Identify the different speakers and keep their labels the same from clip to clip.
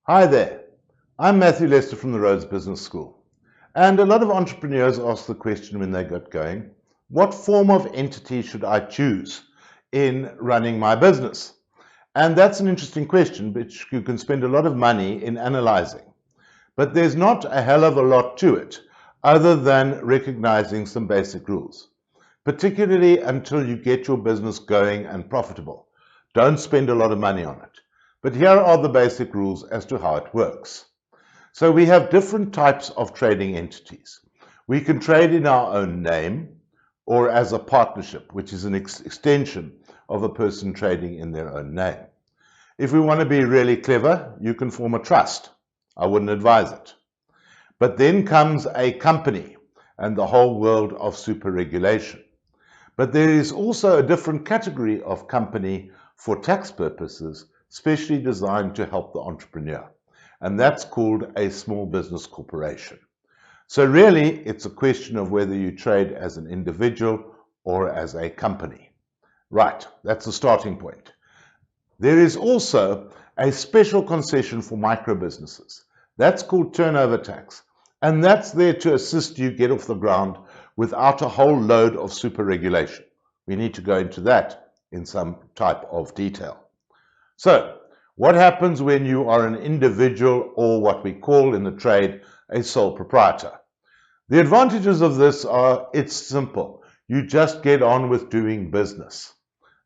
Speaker 1: Hi there, I'm Matthew Lester from the Rhodes Business School. And a lot of entrepreneurs ask the question when they get going, what form of entity should I choose in running my business? And that's an interesting question, which you can spend a lot of money in analyzing. But there's not a hell of a lot to it, other than recognizing some basic rules, particularly until you get your business going and profitable. Don't spend a lot of money on it. But here are the basic rules as to how it works. So we have different types of trading entities. We can trade in our own name or as a partnership, which is an extension of a person trading in their own name. If we want to be really clever, you can form a trust. I wouldn't advise it. But then comes a company and the whole world of superregulation. But there is also a different category of company for tax purposes, specially designed to help the entrepreneur. And that's called a small business corporation. So really, it's a question of whether you trade as an individual or as a company. Right, that's the starting point. There is also a special concession for micro businesses. That's called turnover tax. And that's there to assist you get off the ground without a whole load of superregulation. We need to go into that in some type of detail. So, what happens when you are an individual or what we call in the trade a sole proprietor? The advantages of this are it's simple. You just get on with doing business.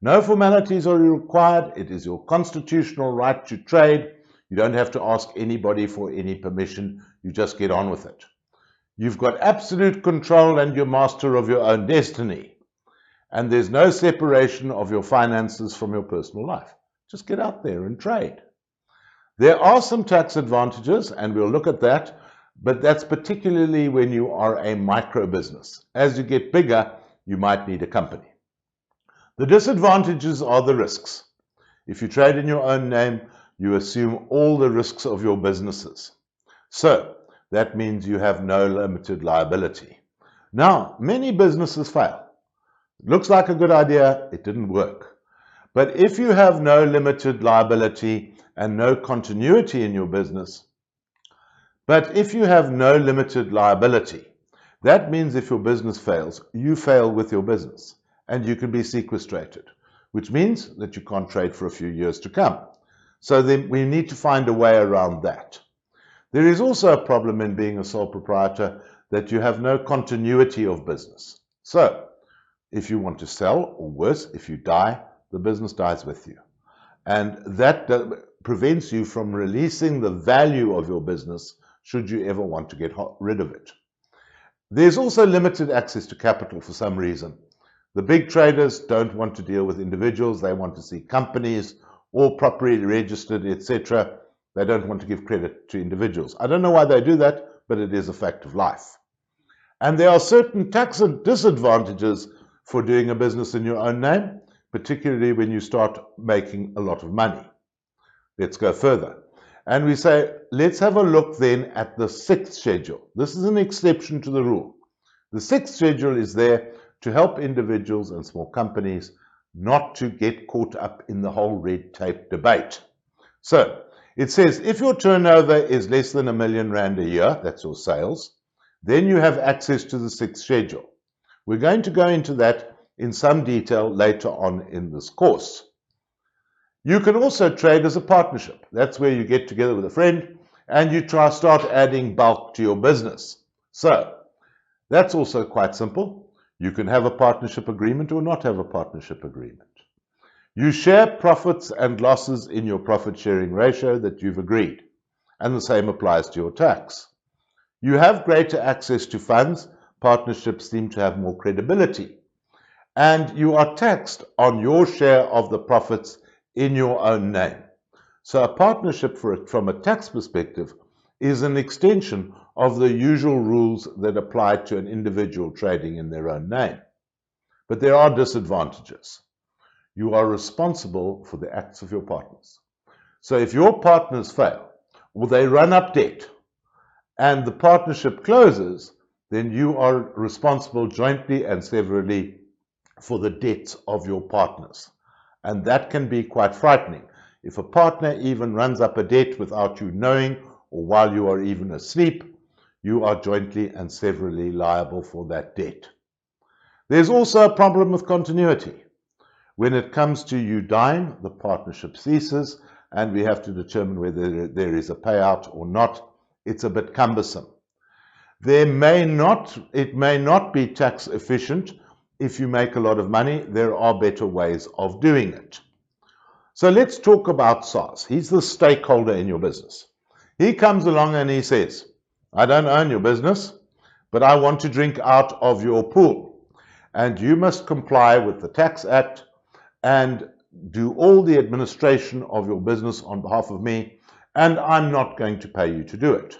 Speaker 1: No formalities are required. It is your constitutional right to trade. You don't have to ask anybody for any permission. You just get on with it. You've got absolute control and you're master of your own destiny. And there's no separation of your finances from your personal life. Just get out there and trade. There are some tax advantages, and we'll look at that, but that's particularly when you are a micro business. As you get bigger, you might need a company. The disadvantages are the risks. If you trade in your own name, you assume all the risks of your businesses. So that means you have no limited liability. Now, many businesses fail. It looks like a good idea, it didn't work. But if you have no limited liability and no continuity in your business, that means if your business fails, you fail with your business and you can be sequestrated, which means that you can't trade for a few years to come. So then we need to find a way around that. There is also a problem in being a sole proprietor that you have no continuity of business. So if you want to sell, or worse, if you die, the business dies with you. And that prevents you from releasing the value of your business should you ever want to get rid of it. There's also limited access to capital for some reason. The big traders don't want to deal with individuals. They want to see companies all properly registered, etc. They don't want to give credit to individuals. I don't know why they do that, but it is a fact of life. And there are certain tax disadvantages for doing a business in your own name, particularly when you start making a lot of money. Let's go further. And we say, let's have a look then at the sixth schedule. This is an exception to the rule. The sixth schedule is there to help individuals and small companies not to get caught up in the whole red tape debate. So it says, if your turnover is less than R1 million a year, that's your sales, then you have access to the sixth schedule. We're going to go into that in some detail later on in this course. You can also trade as a partnership. That's where you get together with a friend and you start adding bulk to your business. So that's also quite simple. You can have a partnership agreement or not have a partnership agreement. You share profits and losses in your profit sharing ratio that you've agreed, and the same applies to your tax. You have greater access to funds. Partnerships seem to have more credibility. And you are taxed on your share of the profits in your own name. So a partnership from a tax perspective is an extension of the usual rules that apply to an individual trading in their own name. But there are disadvantages. You are responsible for the acts of your partners. So if your partners fail or they run up debt and the partnership closes, then you are responsible jointly and severally for the debts of your partners. And that can be quite frightening. If a partner even runs up a debt without you knowing or while you are even asleep, you are jointly and severally liable for that debt. There's also a problem with continuity. When it comes to you dying, the partnership ceases, and we have to determine whether there is a payout or not. It's a bit cumbersome. It may not be tax efficient. If you make a lot of money, there are better ways of doing it. So let's talk about SARS. He's the stakeholder in your business. He comes along and he says, I don't own your business, but I want to drink out of your pool. And you must comply with the Tax Act and do all the administration of your business on behalf of me, and I'm not going to pay you to do it.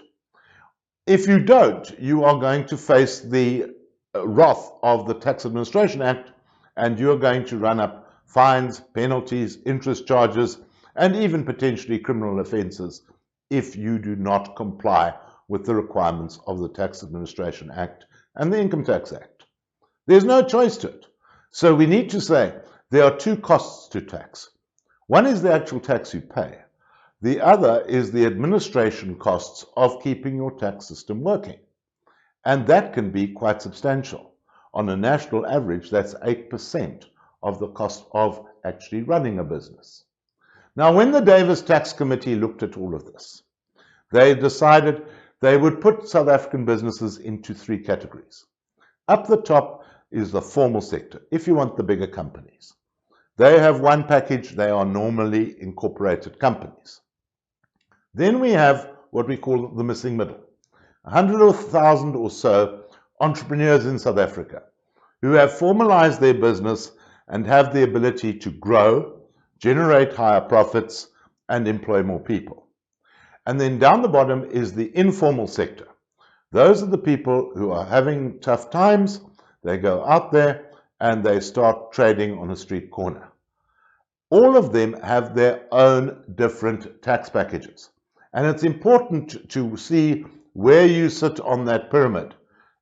Speaker 1: If you don't, you are going to face the wrath of the Tax Administration Act, and you're going to run up fines, penalties, interest charges, and even potentially criminal offences if you do not comply with the requirements of the Tax Administration Act and the Income Tax Act. There's no choice to it. So we need to say there are two costs to tax. One is the actual tax you pay. The other is the administration costs of keeping your tax system working. And that can be quite substantial. On a national average, that's 8% of the cost of actually running a business. Now, when the Davis Tax Committee looked at all of this, they decided they would put South African businesses into three categories. Up the top is the formal sector, if you want the bigger companies. They have one package, they are normally incorporated companies. Then we have what we call the missing middle, 100,000 or so entrepreneurs in South Africa who have formalized their business and have the ability to grow, generate higher profits, and employ more people. And then down the bottom is the informal sector. Those are the people who are having tough times. They go out there and they start trading on a street corner. All of them have their own different tax packages. And it's important to see where you sit on that pyramid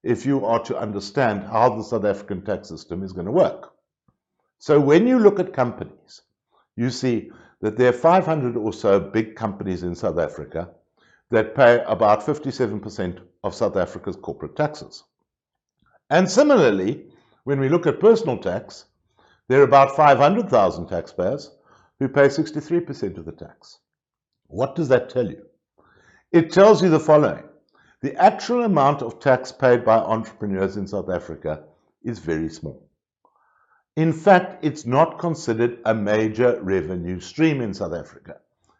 Speaker 1: if you are to understand how the South African tax system is going to work. So when you look at companies, you see that there are 500 or so big companies in South Africa that pay about 57% of South Africa's corporate taxes. And similarly, when we look at personal tax, there are about 500,000 taxpayers who pay 63% of the tax. What does that tell you? It tells you the following. The actual amount of tax paid by entrepreneurs in South Africa is very small. In fact, it's not considered a major revenue stream in South Africa.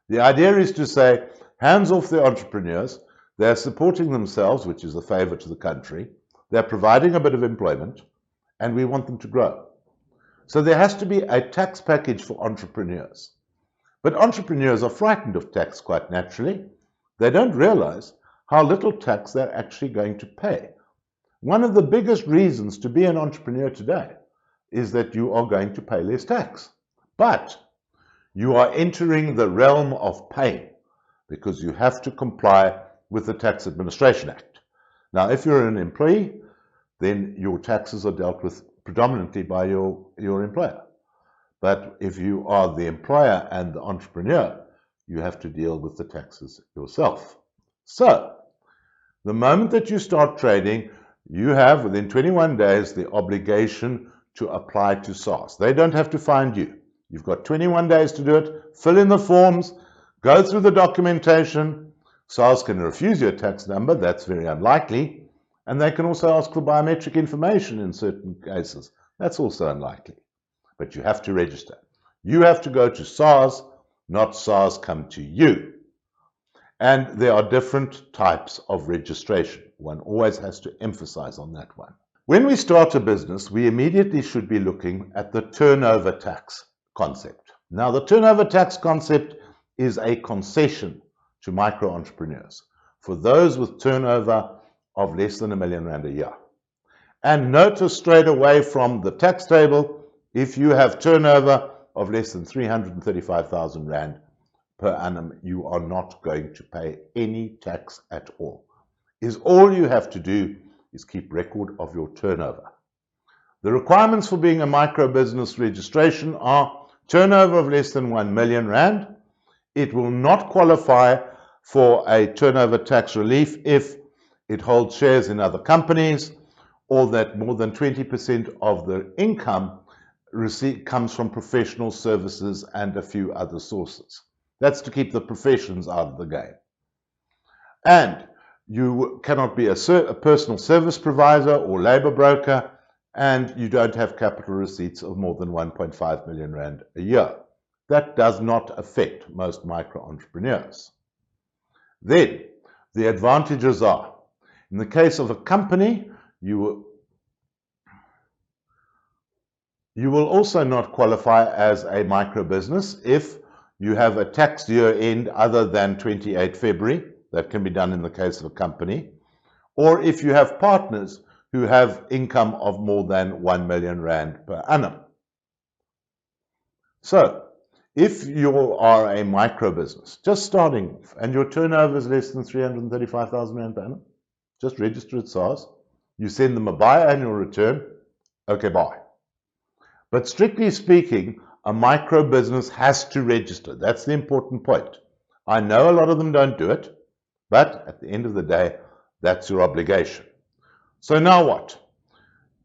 Speaker 1: The idea is to say, hands off the entrepreneurs, they're supporting themselves, which is a favor to the country, they're providing a bit of employment, and we want them to grow. So there has to be a tax package for entrepreneurs. But entrepreneurs are frightened of tax quite naturally. They don't realize how little tax they're actually going to pay. One of the biggest reasons to be an entrepreneur today is that you are going to pay less tax. But you are entering the realm of pain because you have to comply with the Tax Administration Act. Now, if you're an employee, then your taxes are dealt with predominantly by your employer. But if you are the employer and the entrepreneur, you have to deal with the taxes yourself. So, the moment that you start trading, you have within 21 days the obligation to apply to SARS. They don't have to find you. You've got 21 days to do it. Fill in the forms, go through the documentation. SARS can refuse your tax number. That's very unlikely. And they can also ask for biometric information in certain cases. That's also unlikely. But you have to register. You have to go to SARS, not SARS come to you. And there are different types of registration. One always has to emphasize on that one. When we start a business, we immediately should be looking at the turnover tax concept. Now, the turnover tax concept is a concession to micro entrepreneurs for those with turnover of less than R1 million a year. And notice straight away from the tax table, if you have turnover of less than 335,000 Rand per annum, you are not going to pay any tax at all. All you have to do is keep record of your turnover. The requirements for being a micro business registration are turnover of less than R1 million, It will not qualify for a turnover tax relief if it holds shares in other companies, or that more than 20% of the income comes from professional services and a few other sources. That's to keep the professions out of the game. And you cannot be a personal service provider or labor broker, and you don't have capital receipts of more than 1.5 million rand a year. That does not affect most micro entrepreneurs. Then the advantages are, in the case of a company, you will also not qualify as a micro business if you have a tax year end other than 28 February. That can be done in the case of a company. Or if you have partners who have income of more than 1 million rand per annum. So, if you are a micro business, just starting off, and your turnover is less than 335,000 rand per annum, just register at SARS, you send them a biannual return, okay, bye. But strictly speaking, a micro business has to register. That's the important point. I know a lot of them don't do it, but at the end of the day, that's your obligation. So now what?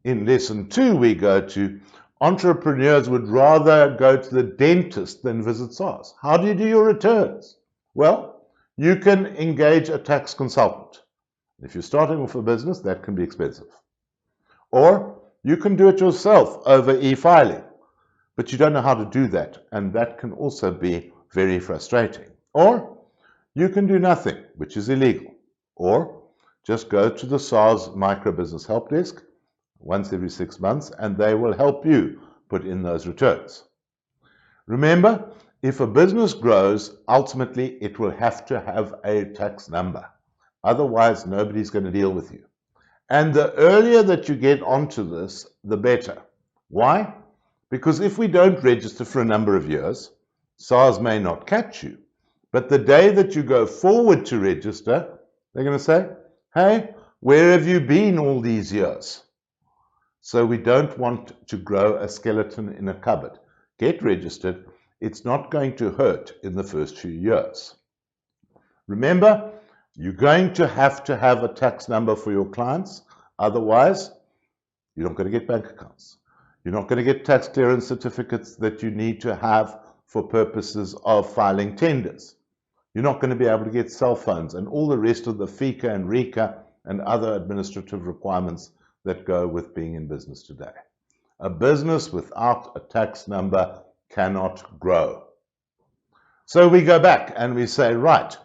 Speaker 1: In lesson 2, we go to entrepreneurs would rather go to the dentist than visit SARS. How do you do your returns? Well, you can engage a tax consultant. If you're starting off a business, that can be expensive. Or you can do it yourself over e-filing, but you don't know how to do that, and that can also be very frustrating. Or you can do nothing, which is illegal. Or just go to the SARS Micro Business Help Desk once every 6 months, and they will help you put in those returns. Remember, if a business grows, ultimately it will have to have a tax number. Otherwise, nobody's going to deal with you. And the earlier that you get onto this, the better. Why? Because if we don't register for a number of years, SARS may not catch you. But the day that you go forward to register, they're going to say, hey, where have you been all these years? So we don't want to grow a skeleton in a cupboard. Get registered. It's not going to hurt in the first few years. Remember, you're going to have a tax number for your clients. Otherwise, you're not going to get bank accounts. You're not going to get tax clearance certificates that you need to have for purposes of filing tenders. You're not going to be able to get cell phones and all the rest of the FICA and RICA and other administrative requirements that go with being in business today. A business without a tax number cannot grow. So we go back and we say, right,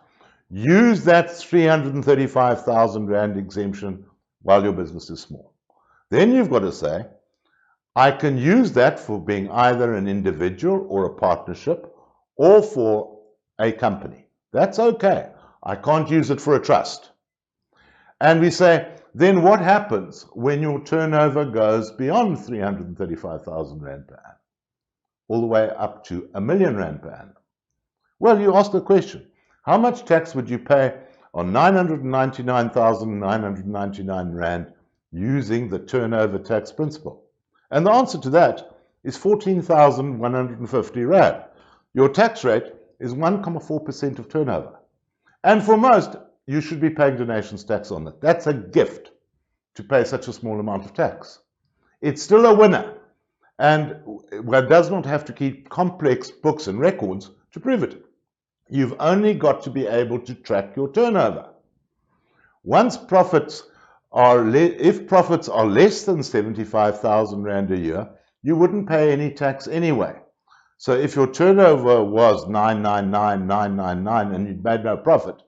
Speaker 1: use that 335,000 Rand exemption while your business is small. Then you've got to say, I can use that for being either an individual or a partnership or for a company. That's okay. I can't use it for a trust. And we say, then what happens when your turnover goes beyond 335,000 Rand per annum, all the way up to 1 million Rand per annum? Well, you ask the question, how much tax would you pay on 999,999 Rand using the turnover tax principle? And the answer to that is 14,150 Rand. Your tax rate is 1.4% of turnover. And for most, you should be paying donations tax on it. That's a gift to pay such a small amount of tax. It's still a winner, and one does not have to keep complex books and records to prove it. You've only got to be able to track your turnover. Once profits are if profits are less than 75,000 Rand a year, you wouldn't pay any tax anyway. So if your turnover was 999,999 and you'd made no profit,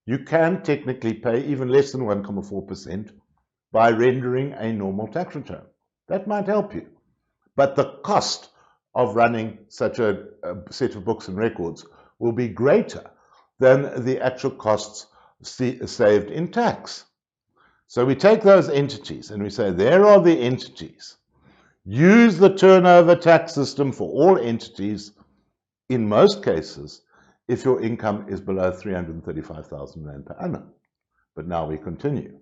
Speaker 1: you can technically pay even less than 1.4% by rendering a normal tax return. That might help you. But the cost of running such a set of books and records will be greater than the actual costs saved in tax. So we take those entities and we say, there are the entities. Use the turnover tax system for all entities in most cases if your income is below 335,000 Rand per annum. But now we continue.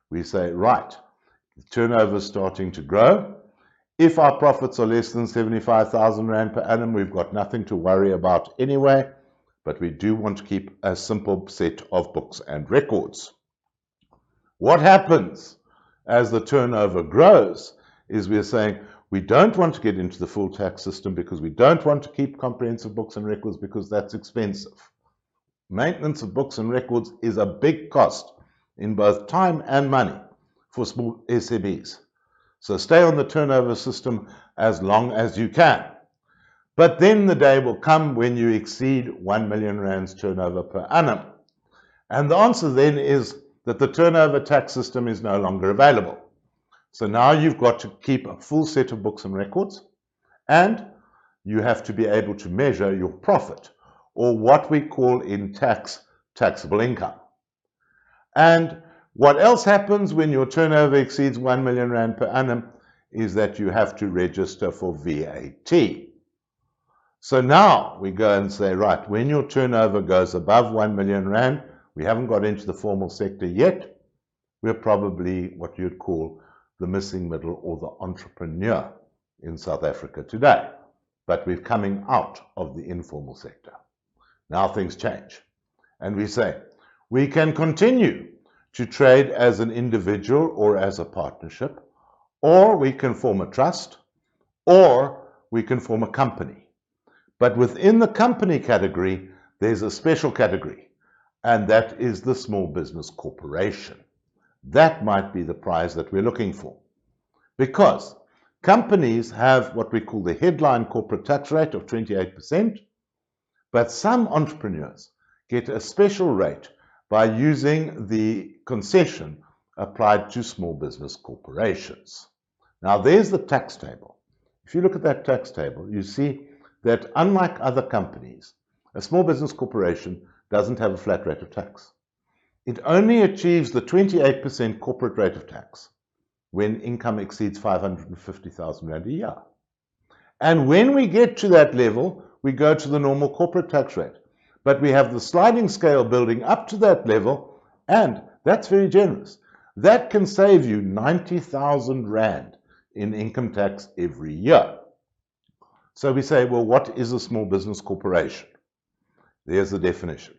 Speaker 1: We say, right, the turnover is starting to grow. If our profits are less than 75,000 Rand per annum, we've got nothing to worry about anyway. but we do want to keep a simple set of books and records. What happens as the turnover grows is we're saying we don't want to get into the full tax system because we don't want to keep comprehensive books and records because that's expensive. Maintenance of books and records is a big cost in both time and money for small SMEs. So stay on the turnover system as long as you can. But then the day will come when you exceed 1 million rands turnover per annum. And the answer then is that the turnover tax system is no longer available. So now you've got to keep a full set of books and records, and you have to be able to measure your profit, or what we call in tax, taxable income. And what else happens when your turnover exceeds 1 million rand per annum is that you have to register for VAT. So now we go and say, right, when your turnover goes above 1 million rand, we haven't got into the formal sector yet, we're probably what you'd call the missing middle or the entrepreneur in South Africa today. But we're coming out of the informal sector. Now things change. And we say, we can continue to trade as an individual or as a partnership, or we can form a trust, or we can form a company. But within the company category, there's a special category, and that is the small business corporation. That might be the prize that we're looking for. Because companies have what we call the headline corporate tax rate of 28%, but some entrepreneurs get a special rate by using the concession applied to small business corporations. Now there's the tax table. If you look at that tax table, you see that unlike other companies, a small business corporation doesn't have a flat rate of tax. It only achieves the 28% corporate rate of tax when income exceeds 550,000 Rand a year. And when we get to that level, we go to the normal corporate tax rate. But we have the sliding scale building up to that level, and that's very generous. That can save you 90,000 Rand in income tax every year. So we say, well, what is a small business corporation? There's the definition.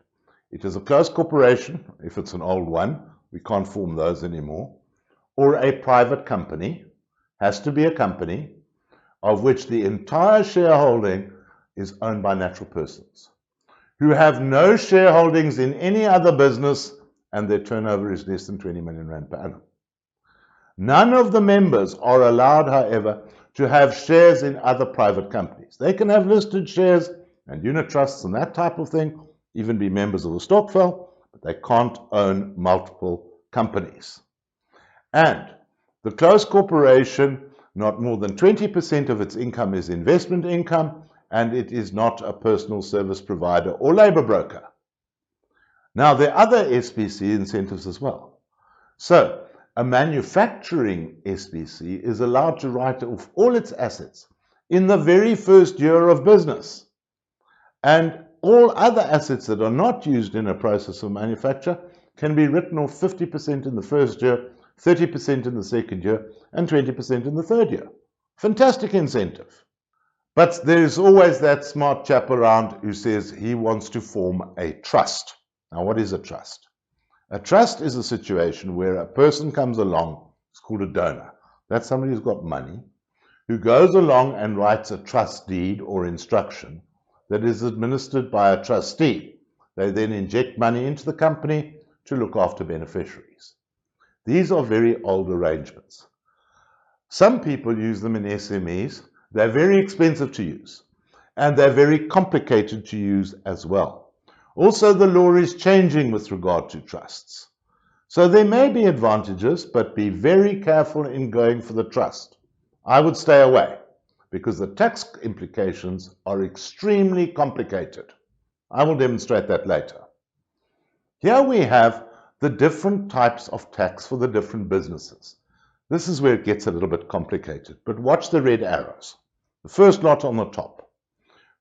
Speaker 1: It is a closed corporation, if it's an old one, we can't form those anymore, or a private company, has to be a company, of which the entire shareholding is owned by natural persons, who have no shareholdings in any other business, and their turnover is less than 20 million Rand per annum. None of the members are allowed, however, to have shares in other private companies. They can have listed shares and unit trusts and that type of thing, even be members of the stokvel, but they can't own multiple companies. And the closed corporation, not more than 20% of its income is investment income, and it is not a personal service provider or labor broker. Now, there are other SPC incentives as well. So, a manufacturing SPC is allowed to write off all its assets in the very first year of business. And all other assets that are not used in a process of manufacture can be written off 50% in the first year, 30% in the second year, and 20% in the third year. Fantastic incentive. But there's always that smart chap around who says he wants to form a trust. Now, what is a trust? A trust is a situation where a person comes along, it's called a donor. That's somebody who's got money, who goes along and writes a trust deed or instruction that is administered by a trustee. They then inject money into the company to look after beneficiaries. These are very old arrangements. Some people use them in SMEs. They're very expensive to use, and they're very complicated to use as well. Also, the law is changing with regard to trusts. So there may be advantages, but be very careful in going for the trust. I would stay away, because the tax implications are extremely complicated. I will demonstrate that later. Here we have the different types of tax for the different businesses. This is where it gets a little bit complicated, but watch the red arrows. The first lot on the top,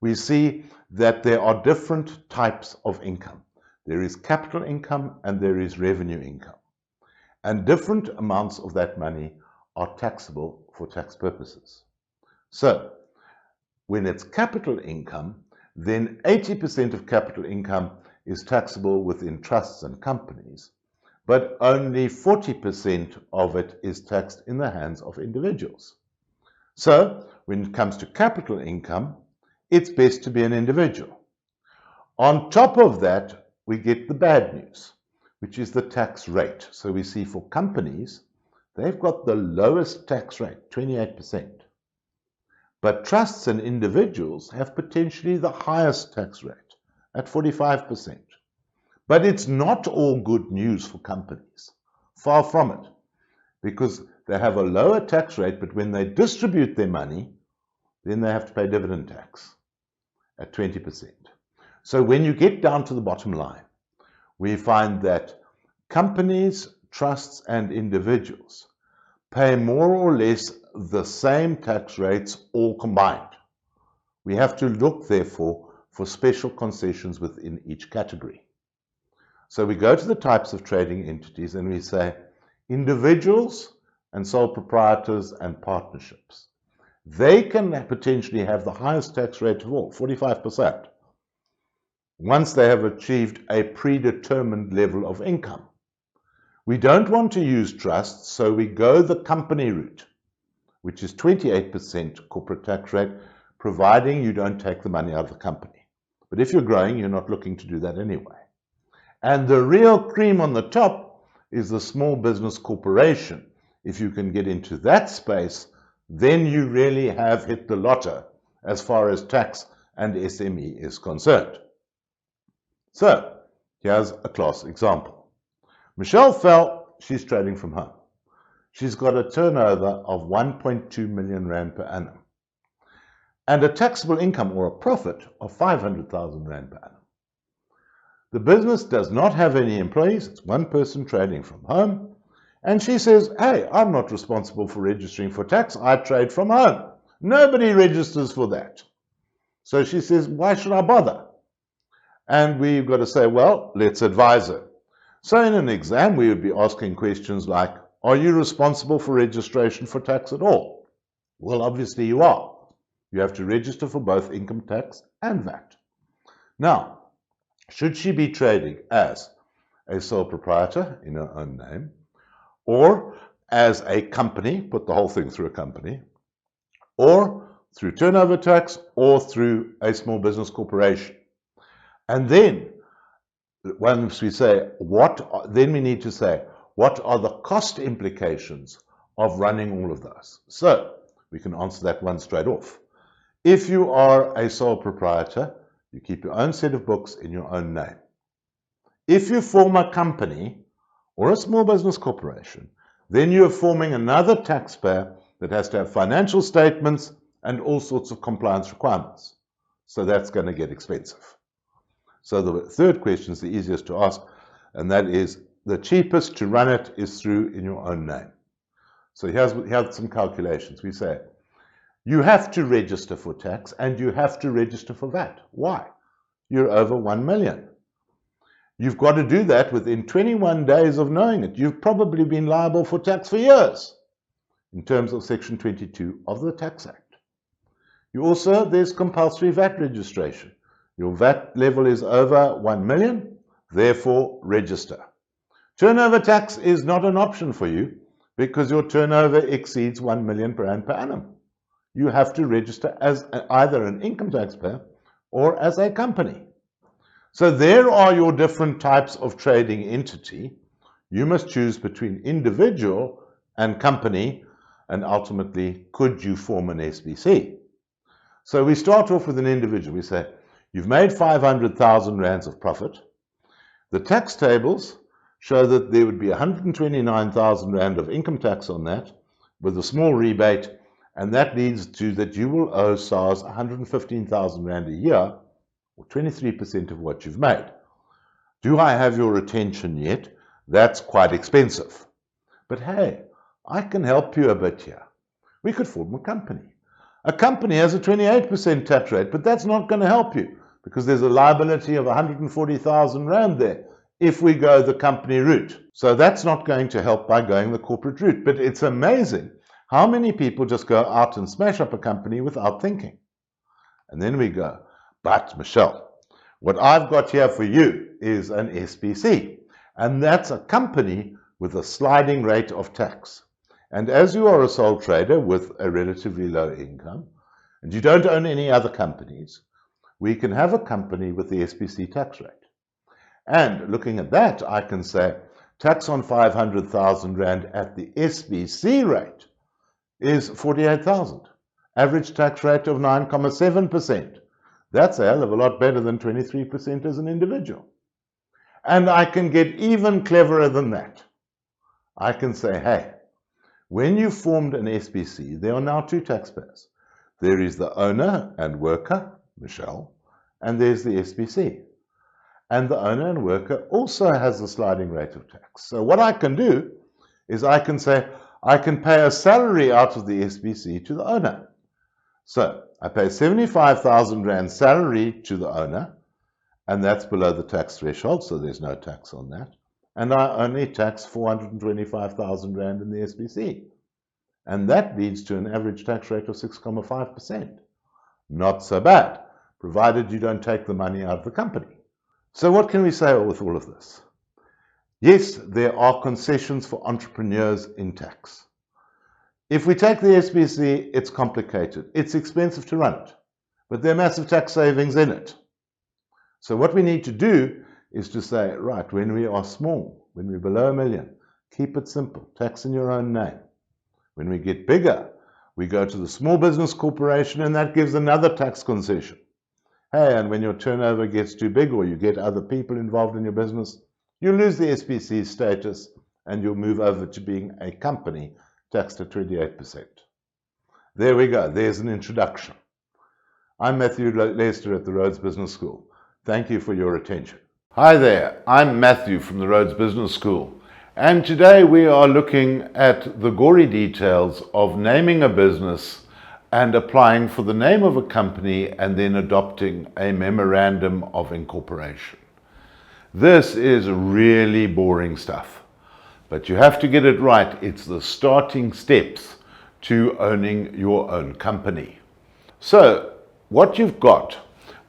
Speaker 1: we see that there are different types of income. There is capital income and there is revenue income. And different amounts of that money are taxable for tax purposes. So, when it's capital income, then 80% of capital income is taxable within trusts and companies, but only 40% of it is taxed in the hands of individuals. So, when it comes to capital income, it's best to be an individual. On top of that, we get the bad news, which is the tax rate. So we see for companies, they've got the lowest tax rate, 28%. But trusts and individuals have potentially the highest tax rate at 45%. But it's not all good news for companies. Far from it. Because they have a lower tax rate, but when they distribute their money, then they have to pay dividend tax at 20%. So when you get down to the bottom line, we find that companies, trusts, and individuals pay more or less the same tax rates all combined. We have to look, therefore, for special concessions within each category. So we go to the types of trading entities and we say individuals and sole proprietors and partnerships. They can potentially have the highest tax rate of all, 45%, once they have achieved a predetermined level of income. We don't want to use trusts, so we go the company route, which is 28% corporate tax rate, providing you don't take the money out of the company. But if you're growing, you're not looking to do that anyway. And the real cream on the top is the small business corporation. If you can get into that space, then you really have hit the lotto as far as tax and SME is concerned. So, here's a class example. Michelle Fell, she's trading from home. She's got a turnover of 1.2 million Rand per annum and a taxable income or a profit of 500,000 Rand per annum. The business does not have any employees. It's one person trading from home. And she says, hey, I'm not responsible for registering for tax. I trade from home. Nobody registers for that. So she says, why should I bother? And we've got to say, well, let's advise her. So in an exam, we would be asking questions like, are you responsible for registration for tax at all? Well, obviously you are. You have to register for both income tax and VAT. Now, should she be trading as a sole proprietor in her own name, or as a company, put the whole thing through a company, or through turnover tax, or through a small business corporation? And then, once we say then we need to say, what are the cost implications of running all of those? So, we can answer that one straight off. If you are a sole proprietor, you keep your own set of books in your own name. If you form a company or a small business corporation, then you're forming another taxpayer that has to have financial statements and all sorts of compliance requirements. So that's going to get expensive. So the third question is the easiest to ask, and that is the cheapest to run it is through in your own name. So here's some calculations. We say, you have to register for tax and you have to register for VAT. Why? You're over 1 million. You've got to do that within 21 days of knowing it. You've probably been liable for tax for years in terms of Section 22 of the Tax Act. There's compulsory VAT registration. Your VAT level is over 1 million, therefore register. Turnover tax is not an option for you because your turnover exceeds 1 million per annum. You have to register as either an income taxpayer or as a company. So there are your different types of trading entity. You must choose between individual and company, and ultimately, could you form an SBC? So we start off with an individual. We say, you've made 500,000 rands of profit. The tax tables show that there would be 129,000 rand of income tax on that with a small rebate, and that leads to that you will owe SARS 115,000 Rand a year, or 23% of what you've made. Do I have your attention yet? That's quite expensive. But hey, I can help you a bit here. We could form a company. A company has a 28% tax rate, but that's not going to help you because there's a liability of 140,000 Rand there if we go the company route. So that's not going to help by going the corporate route. But it's amazing how many people just go out and smash up a company without thinking. And then we go, But Michelle, what I've got here for you is an SPC, and that's a company with a sliding rate of tax. And as you are a sole trader with a relatively low income, and you don't own any other companies, we can have a company with the SPC tax rate. And looking at that, I can say tax on 500,000 Rand at the SPC rate is 48,000. Average tax rate of 9.7%. That's a hell of a lot better than 23% as an individual. And I can get even cleverer than that. I can say, hey, when you formed an SPC, there are now two taxpayers. There is the owner and worker, Michelle, and there's the SPC. And the owner and worker also has a sliding rate of tax. So what I can do is I can say, I can pay a salary out of the SPC to the owner. So I pay 75,000 Rand salary to the owner, and that's below the tax threshold, so there's no tax on that. And I only tax 425,000 Rand in the SPC. And that leads to an average tax rate of 6.5%. Not so bad, provided you don't take the money out of the company. So what can we say with all of this? Yes, there are concessions for entrepreneurs in tax. If we take the SPC, it's complicated. It's expensive to run it, but there are massive tax savings in it. So what we need to do is to say, right, when we are small, when we're below 1 million, keep it simple, tax in your own name. When we get bigger, we go to the small business corporation, and that gives another tax concession. Hey, and when your turnover gets too big or you get other people involved in your business, you lose the SPC status and you'll move over to being a company taxed at 28%. There we go. There's an introduction. I'm Matthew Lester at the Rhodes Business School. Thank you for your attention. Hi there. I'm Matthew from the Rhodes Business School. And today we are looking at the gory details of naming a business and applying for the name of a company and then adopting a memorandum of incorporation. This is really boring stuff, but you have to get it right. It's the starting steps to owning your own company. So what you've got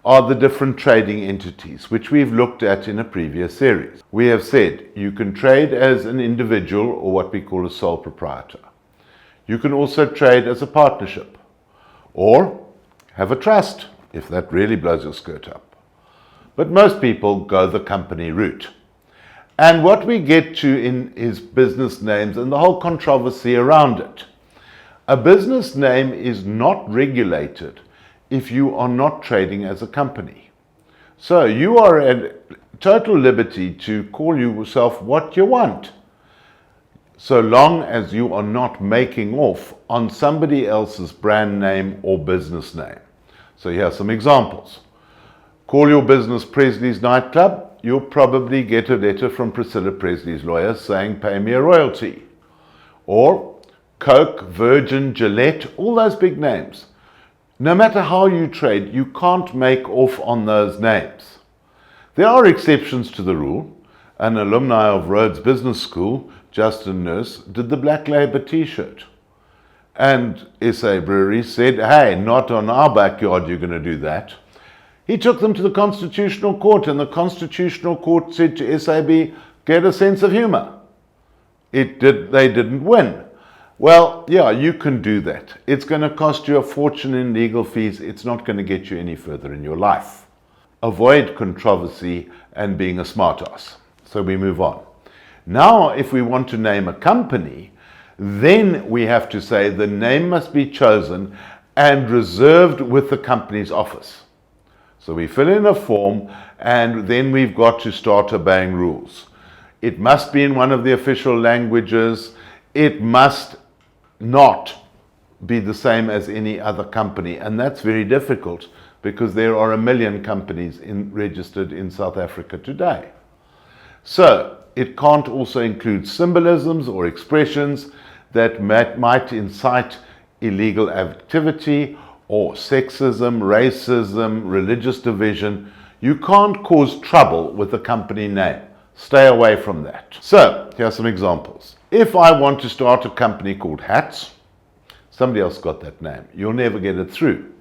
Speaker 1: are the different trading entities, which we've looked at in a previous series. We have said you can trade as an individual or what we call a sole proprietor. You can also trade as a partnership or have a trust if that really blows your skirt up. But most people go the company route. And what we get to is business names and the whole controversy around it. A business name is not regulated if you are not trading as a company. So you are at total liberty to call yourself what you want, so long as you are not making off on somebody else's brand name or business name. So here are some examples. Call your business Presley's Nightclub, you'll probably get a letter from Priscilla Presley's lawyer saying, pay me a royalty. Or Coke, Virgin, Gillette, all those big names. No matter how you trade, you can't make off on those names. There are exceptions to the rule. An alumni of Rhodes Business School, Justin Nurse, did the Black Label t-shirt. And SA Brewery said, hey, not on our backyard you're going to do that. He took them to the Constitutional Court, and the Constitutional Court said to SAB, get a sense of humor. They didn't win. Well, yeah, you can do that. It's going to cost you a fortune in legal fees. It's not going to get you any further in your life. Avoid controversy and being a smartass. So we move on. Now, if we want to name a company, then we have to say the name must be chosen and reserved with the company's office. So we fill in a form, and then we've got to start obeying rules. It must be in one of the official languages. It must not be the same as any other company, and that's very difficult because there are 1 million companies registered in South Africa today. So it can't also include symbolisms or expressions that might incite illegal activity or sexism, racism, religious division. You can't cause trouble with the company name. Stay away from that. So here are some examples. If I want to start a company called Hats, somebody else got that name. You'll never get it through.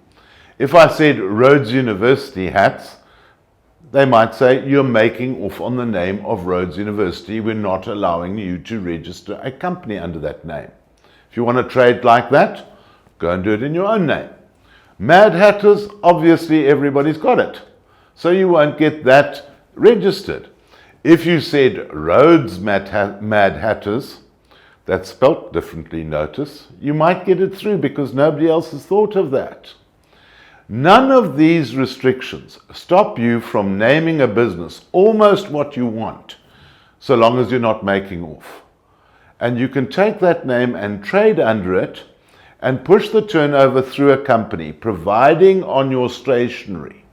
Speaker 1: If I said Rhodes University hats, they might say you're making off on the name of Rhodes University. We're not allowing you to register a company under that name. If you want to trade like that, go and do it in your own name. Mad Hatters, obviously everybody's got it, so you won't get that registered. If you said Rhodes Mad Hatters, that's spelt differently, notice, you might get it through because nobody else has thought of that. None of these restrictions stop you from naming a business almost what you want, so long as you're not making off. And you can take that name and trade under it and push the turnover through a company, providing on your stationery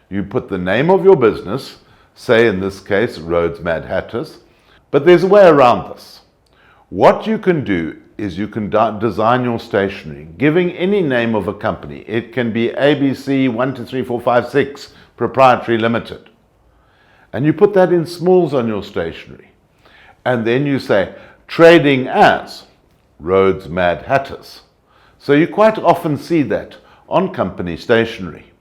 Speaker 1: you put the name of your business, say in this case Rhodes Mad Hatters, but there's a way around this. What you can do is you can design your stationery, giving any name of a company. It can be ABC 123456 Proprietary Limited. And you put that in smalls on your stationery. And then you say, trading as Rhodes Mad Hatters. So you quite often see that on company stationery.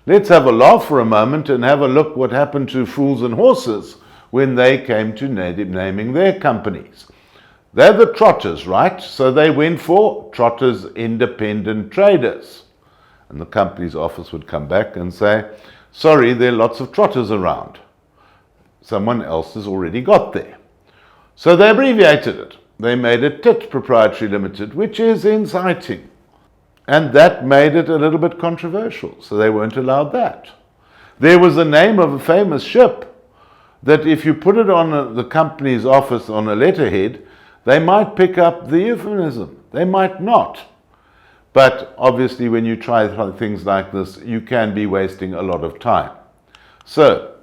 Speaker 1: Let's have a laugh for a moment and have a look what happened to Fools and Horses when they came to naming their companies. They're the Trotters, right? So they went for Trotters Independent Traders. And the company's office would come back and say, sorry, there are lots of Trotters around. Someone else has already got there. So they abbreviated it. They made it TIT Proprietary Limited, which is inciting. And that made it a little bit controversial, so they weren't allowed that. There was the name of a famous ship that if you put it on the company's office on a letterhead, they might pick up the euphemism. They might not. But obviously when you try things like this, you can be wasting a lot of time. So,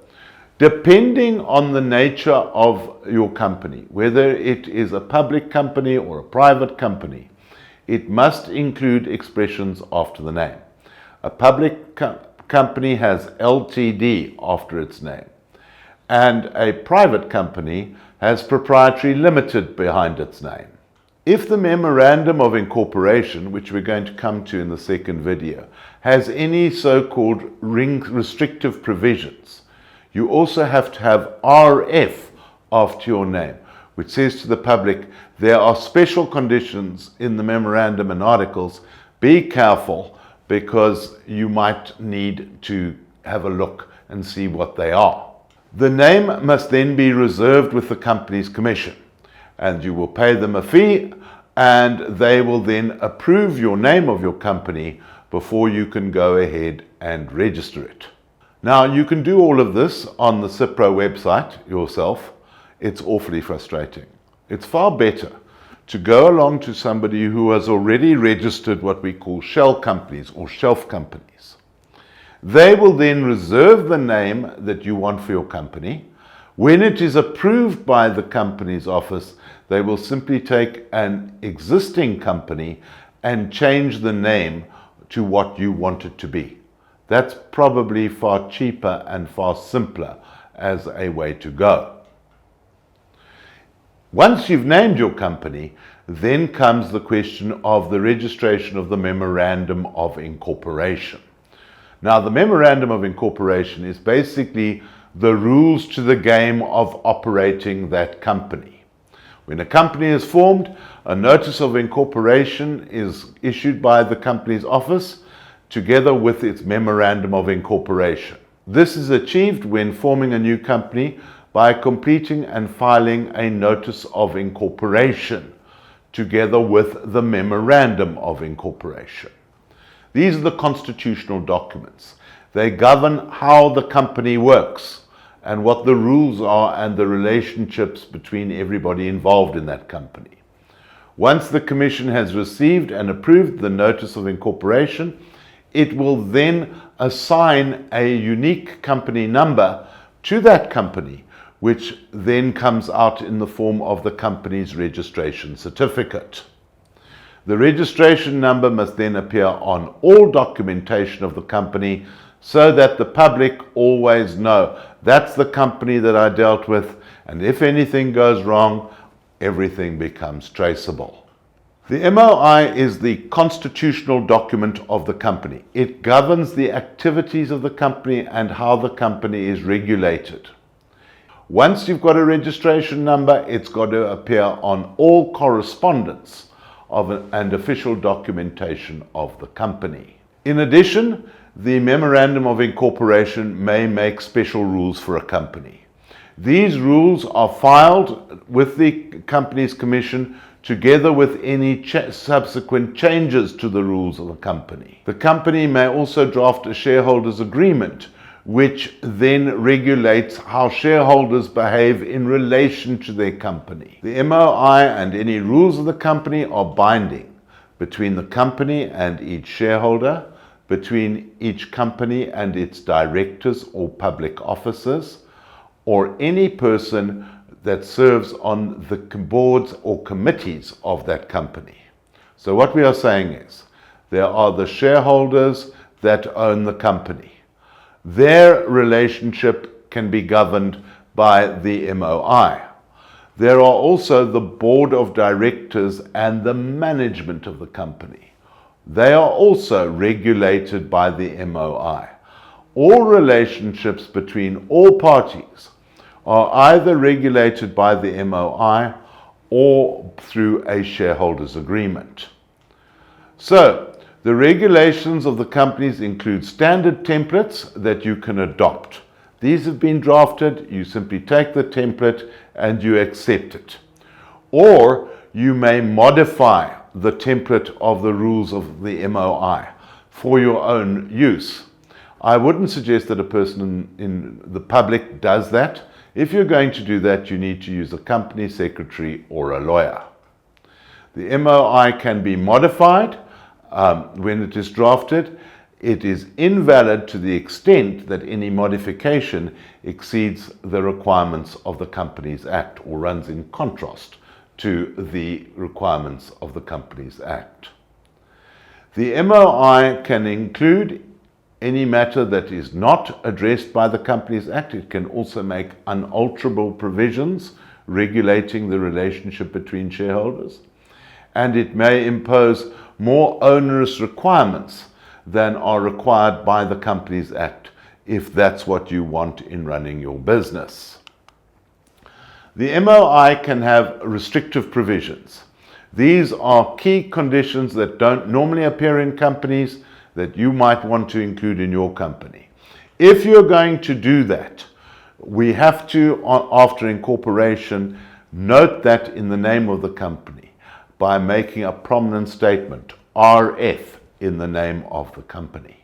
Speaker 1: depending on the nature of your company, whether it is a public company or a private company, it must include expressions after the name. A public company has LTD after its name, and a private company has Proprietary Limited behind its name. If the Memorandum of Incorporation, which we're going to come to in the second video, has any so-called restrictive provisions, you also have to have RF after your name, which says to the public, there are special conditions in the memorandum and articles. Be careful because you might need to have a look and see what they are. The name must then be reserved with the company's commission, and you will pay them a fee, and they will then approve your name of your company before you can go ahead and register it. Now, you can do all of this on the Cipro website yourself. It's awfully frustrating. It's far better to go along to somebody who has already registered what we call shell companies or shelf companies. They will then reserve the name that you want for your company. When it is approved by the company's office, they will simply take an existing company and change the name to what you want it to be. That's probably far cheaper and far simpler as a way to go. Once you've named your company, then comes the question of the registration of the Memorandum of Incorporation. Now, the Memorandum of Incorporation is basically the rules to the game of operating that company. When a company is formed, a notice of incorporation is issued by the company's office together with its Memorandum of Incorporation. This is achieved when forming a new company by completing and filing a notice of incorporation together with the Memorandum of Incorporation. These are the constitutional documents. They govern how the company works and what the rules are and the relationships between everybody involved in that company. Once the Commission has received and approved the Notice of Incorporation, it will then assign a unique company number to that company, which then comes out in the form of the company's registration certificate. The registration number must then appear on all documentation of the company so that the public always know that's the company that I dealt with, and if anything goes wrong, everything becomes traceable. The MOI is the constitutional document of the company. It governs the activities of the company and how the company is regulated. Once you've got a registration number, it's got to appear on all correspondence and official documentation of the company. In addition, the Memorandum of Incorporation may make special rules for a company. These rules are filed with the Companies Commission together with any subsequent changes to the rules of the company. The company may also draft a shareholders agreement, which then regulates how shareholders behave in relation to their company. The MOI and any rules of the company are binding between the company and each shareholder, between each company and its directors or public officers, or any person that serves on the boards or committees of that company. So what we are saying is, there are the shareholders that own the company. Their relationship can be governed by the MOI. There are also the board of directors and the management of the company. They are also regulated by the MOI. All relationships between all parties are either regulated by the MOI or through a shareholders agreement. So, the regulations of the companies include standard templates that you can adopt. These have been drafted, you simply take the template and you accept it. Or you may modify the template of the rules of the MOI for your own use. I wouldn't suggest that a person in the public does that. If you're going to do that, you need to use a company secretary or a lawyer. The MOI can be modified when it is drafted. It is invalid to the extent that any modification exceeds the requirements of the Companies Act or runs in contrast to the requirements of the Companies Act. The MOI can include any matter that is not addressed by the Companies Act. It can also make unalterable provisions regulating the relationship between shareholders, and it may impose more onerous requirements than are required by the Companies Act if that's what you want in running your business. The MOI can have restrictive provisions. These are key conditions that don't normally appear in companies that you might want to include in your company. If you're going to do that, we have to, after incorporation, note that in the name of the company by making a prominent statement, RF, in the name of the company.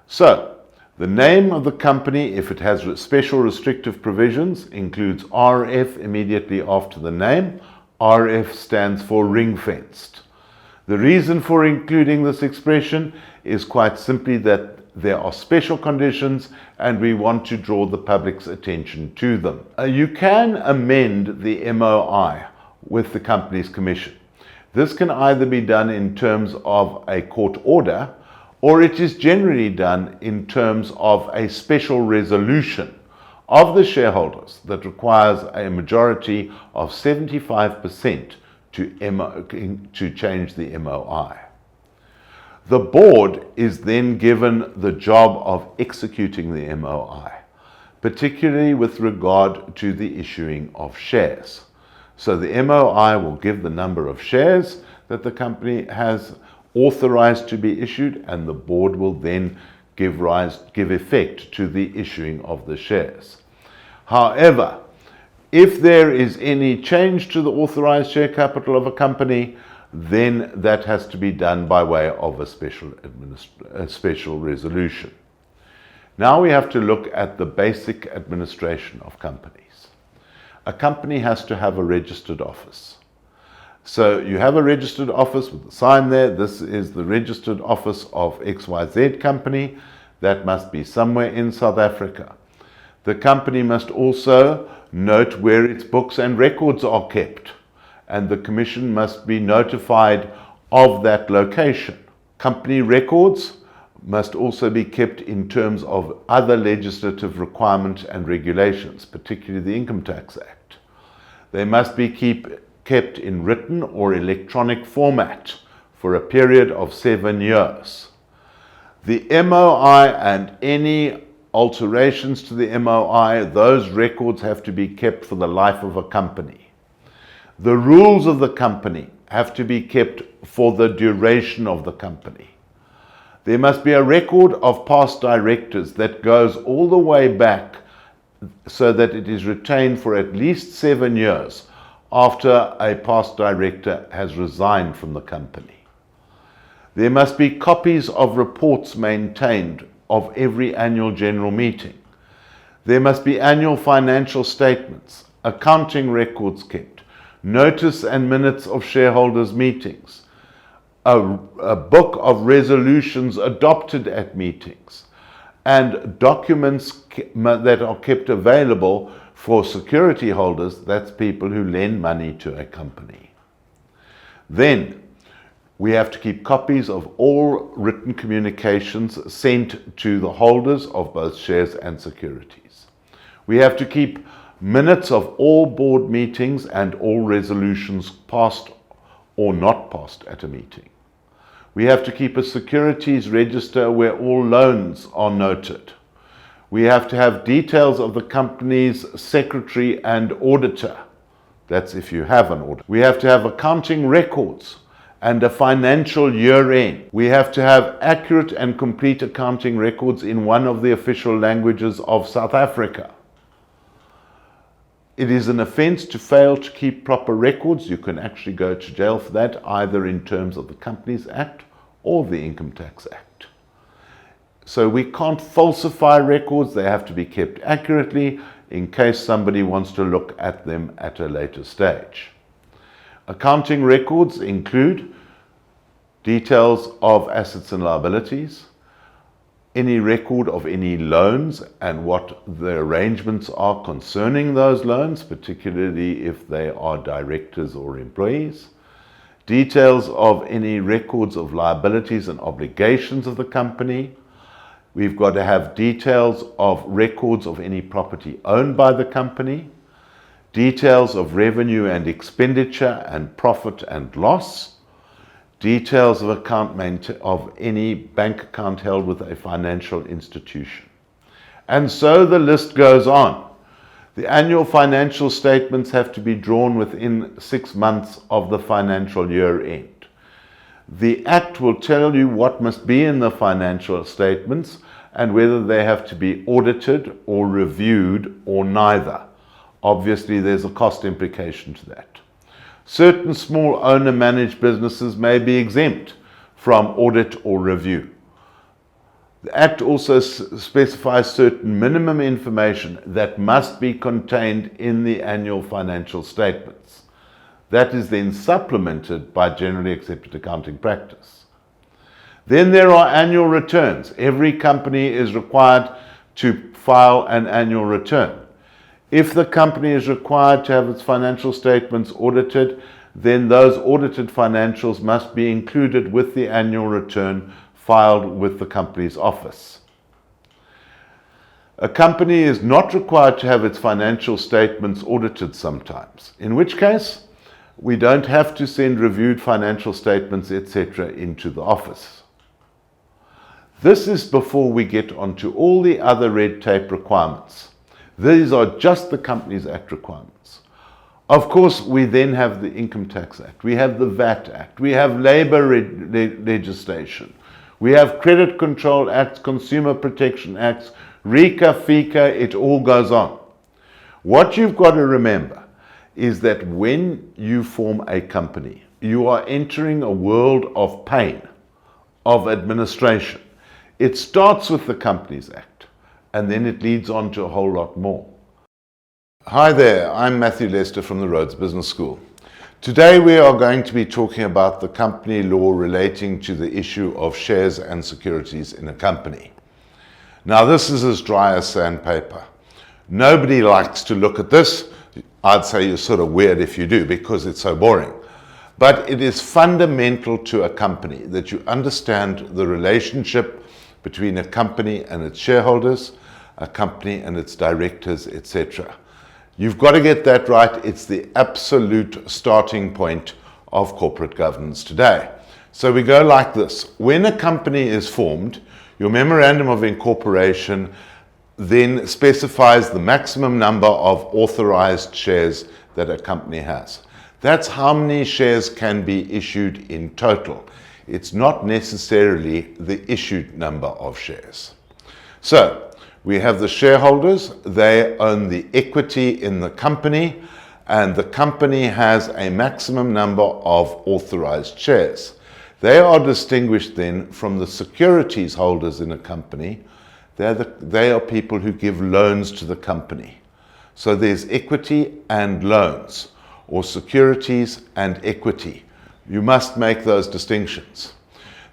Speaker 1: So, the name of the company, if it has special restrictive provisions, includes RF immediately after the name. RF stands for ring-fenced. The reason for including this expression is quite simply that there are special conditions and we want to draw the public's attention to them. You can amend the MOI with the Companies Commission. This can either be done in terms of a court order, or it is generally done in terms of a special resolution of the shareholders that requires a majority of 75% to change the MOI. The board is then given the job of executing the MOI, particularly with regard to the issuing of shares. So the MOI will give the number of shares that the company has authorized to be issued, and the board will then give effect to the issuing of the shares. However, if there is any change to the authorized share capital of a company, then that has to be done by way of a special resolution. Now we have to look at the basic administration of companies. A company has to have a registered office. So you have a registered office with a sign there. This is the registered office of XYZ company. That must be somewhere in South Africa. The company must also note where its books and records are kept, and the Commission must be notified of that location. Company records must also be kept in terms of other legislative requirements and regulations, particularly the Income Tax Act. They must be kept kept in written or electronic format for a period of 7 years. The MOI and any alterations to the MOI, those records have to be kept for the life of a company. The rules of the company have to be kept for the duration of the company. There must be a record of past directors that goes all the way back so that it is retained for at least 7 years after a past director has resigned from the company. There must be copies of reports maintained of every annual general meeting. There must be annual financial statements, accounting records kept, notice and minutes of shareholders' meetings, a book of resolutions adopted at meetings, and documents that are kept available for security holders, that's people who lend money to a company. Then, we have to keep copies of all written communications sent to the holders of both shares and securities. We have to keep minutes of all board meetings and all resolutions passed or not passed at a meeting. We have to keep a securities register where all loans are noted. We have to have details of the company's secretary and auditor. That's if you have an auditor. We have to have accounting records and a financial year end. We have to have accurate and complete accounting records in one of the official languages of South Africa. It is an offence to fail to keep proper records. You can actually go to jail for that, either in terms of the Companies Act or the Income Tax Act. So we can't falsify records. They have to be kept accurately in case somebody wants to look at them at a later stage. Accounting records include details of assets and liabilities, any record of any loans and what the arrangements are concerning those loans, particularly if they are directors or employees, details of any records of liabilities and obligations of the company. We've got to have details of records of any property owned by the company, details of revenue and expenditure and profit and loss, details of any bank account held with a financial institution. And so the list goes on. The annual financial statements have to be drawn within 6 months of the financial year end. The Act will tell you what must be in the financial statements and whether they have to be audited or reviewed or neither. Obviously, there's a cost implication to that. Certain small owner-managed businesses may be exempt from audit or review. The Act also specifies certain minimum information that must be contained in the annual financial statements. That is then supplemented by generally accepted accounting practice. Then there are annual returns. Every company is required to file an annual return. If the company is required to have its financial statements audited, then those audited financials must be included with the annual return filed with the company's office. A company is not required to have its financial statements audited sometimes, in which case we don't have to send reviewed financial statements, etc., into the office. This is before we get onto all the other red tape requirements. These are just the Companies Act requirements. Of course, we then have the Income Tax Act, we have the VAT Act, we have labour legislation, we have Credit Control Acts, Consumer Protection Acts, RICA, FICA, it all goes on. What you've got to remember is that when you form a company, you are entering a world of pain, of administration. It starts with the Companies Act, and then it leads on to a whole lot more. Hi there, I'm Matthew Lester from the Rhodes Business School. Today we are going to be talking about the company law relating to the issue of shares and securities in a company. Now this is as dry as sandpaper. Nobody likes to look at this. I'd say you're sort of weird if you do because it's so boring. But it is fundamental to a company that you understand the relationship between a company and its shareholders, a company and its directors, etc. You've got to get that right. It's the absolute starting point of corporate governance today. So we go like this. When a company is formed, your memorandum of incorporation then specifies the maximum number of authorized shares that a company has. That's how many shares can be issued in total. It's not necessarily the issued number of shares. So we have the shareholders. They own the equity in the company, and the company has a maximum number of authorized shares. They are distinguished then from the securities holders in a company. They are people who give loans to the company. So there's equity and loans, or securities and equity. You must make those distinctions.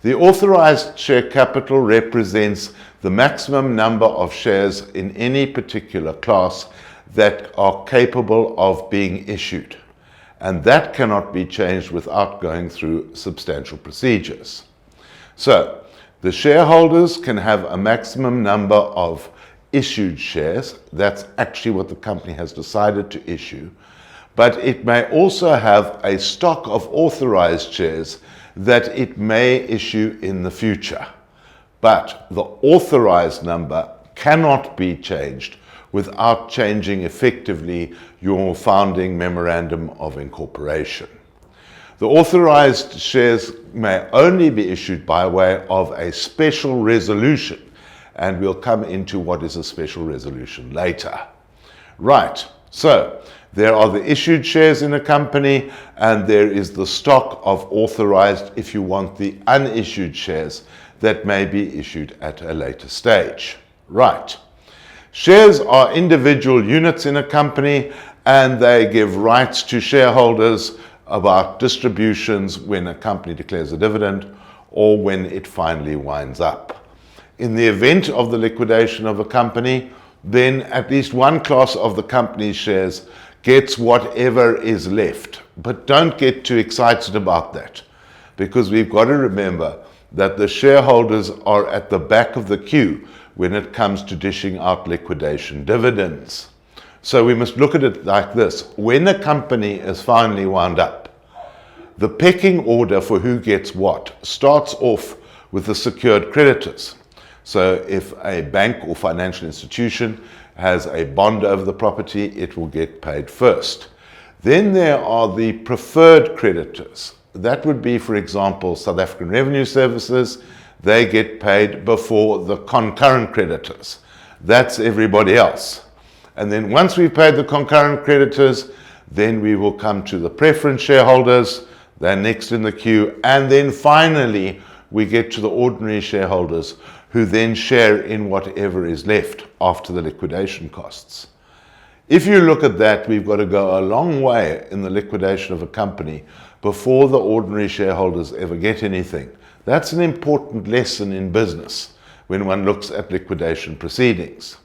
Speaker 1: The authorized share capital represents the maximum number of shares in any particular class that are capable of being issued. And that cannot be changed without going through substantial procedures. So, the shareholders can have a maximum number of issued shares. That's actually what the company has decided to issue. But it may also have a stock of authorized shares that it may issue in the future. But the authorized number cannot be changed without changing effectively your founding memorandum of incorporation. The authorized shares may only be issued by way of a special resolution, and we'll come into what is a special resolution later. Right, so there are the issued shares in a company, and there is the stock of authorized, if you want, the unissued shares that may be issued at a later stage. Right. Shares are individual units in a company, and they give rights to shareholders about distributions when a company declares a dividend or when it finally winds up. In the event of the liquidation of a company, then at least one class of the company's shares gets whatever is left. But don't get too excited about that, because we've got to remember that the shareholders are at the back of the queue when it comes to dishing out liquidation dividends. So we must look at it like this. When a company is finally wound up, the pecking order for who gets what starts off with the secured creditors. So if a bank or financial institution has a bond over the property, it will get paid first. Then there are the preferred creditors. That would be, for example, South African Revenue Services. They get paid before the concurrent creditors. That's everybody else. And then once we've paid the concurrent creditors, then we will come to the preference shareholders. They're next in the queue. And then finally, we get to the ordinary shareholders, who then share in whatever is left after the liquidation costs. If you look at that, we've got to go a long way in the liquidation of a company before the ordinary shareholders ever get anything. That's an important lesson in business when one looks at liquidation proceedings.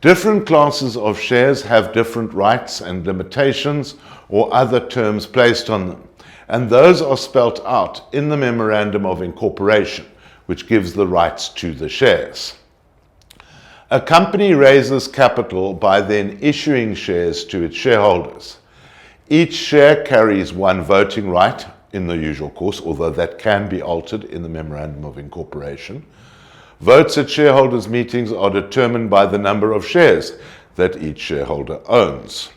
Speaker 1: Different classes of shares have different rights and limitations or other terms placed on them, and those are spelt out in the Memorandum of Incorporation, which gives the rights to the shares. A company raises capital by then issuing shares to its shareholders. Each share carries one voting right in the usual course, although that can be altered in the Memorandum of Incorporation. Votes at shareholders' meetings are determined by the number of shares that each shareholder owns.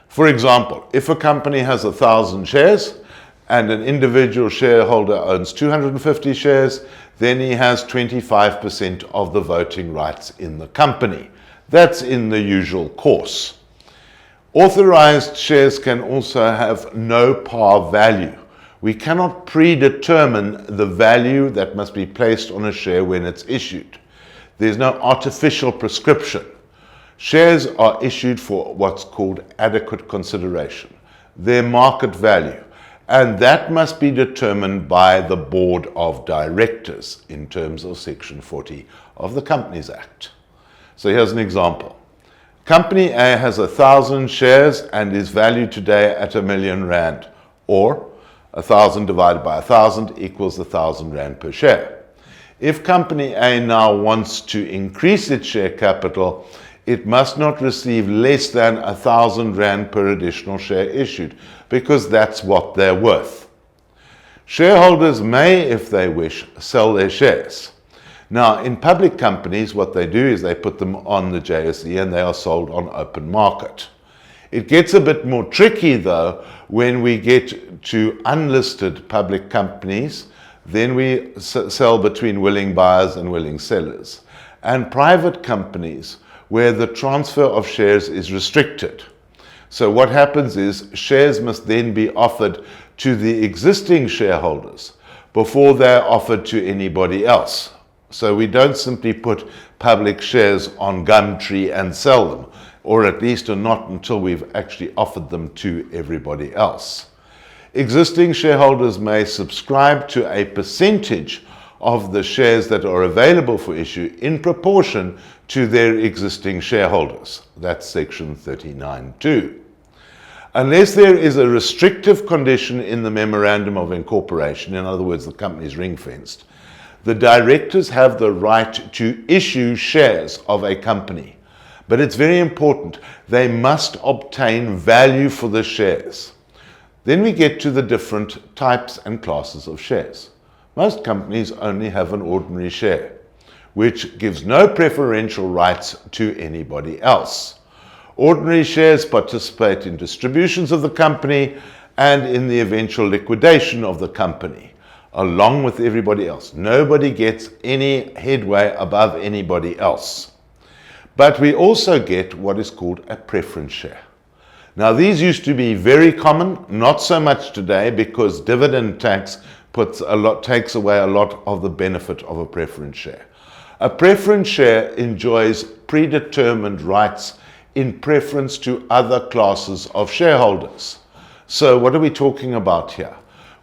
Speaker 1: For example, if a company has 1,000 shares and an individual shareholder owns 250 shares, then he has 25% of the voting rights in the company. That's in the usual course. Authorized shares can also have no par value. We cannot predetermine the value that must be placed on a share when it's issued. There's no artificial prescription. Shares are issued for what's called adequate consideration, their market value, and that must be determined by the board of directors in terms of Section 40 of the Companies Act. So here's an example. Company A has 1,000 shares and is valued today at R1,000,000, or 1,000 divided by 1,000 equals 1,000 Rand per share. If Company A now wants to increase its share capital, it must not receive less than R1,000 per additional share issued, because that's what they're worth. Shareholders may, if they wish, sell their shares. Now, in public companies, what they do is they put them on the JSE and they are sold on open market. It gets a bit more tricky, though, when we get to unlisted public companies. Then we sell between willing buyers and willing sellers. And private companies, where the transfer of shares is restricted. So what happens is shares must then be offered to the existing shareholders before they're offered to anybody else. So we don't simply put public shares on Gumtree and sell them, or at least not until we've actually offered them to everybody else. Existing shareholders may subscribe to a percentage of the shares that are available for issue in proportion to their existing shareholders. That's section 39(2). Unless there is a restrictive condition in the Memorandum of Incorporation, in other words, the company is ring-fenced, the directors have the right to issue shares of a company. But it's very important, they must obtain value for the shares. Then we get to the different types and classes of shares. Most companies only have an ordinary share, which gives no preferential rights to anybody else. Ordinary shares participate in distributions of the company and in the eventual liquidation of the company, along with everybody else. Nobody gets any headway above anybody else. But we also get what is called a preference share. Now, these used to be very common, not so much today, because dividend tax takes away a lot of the benefit of a preference share. A preference share enjoys predetermined rights in preference to other classes of shareholders. So what are we talking about here?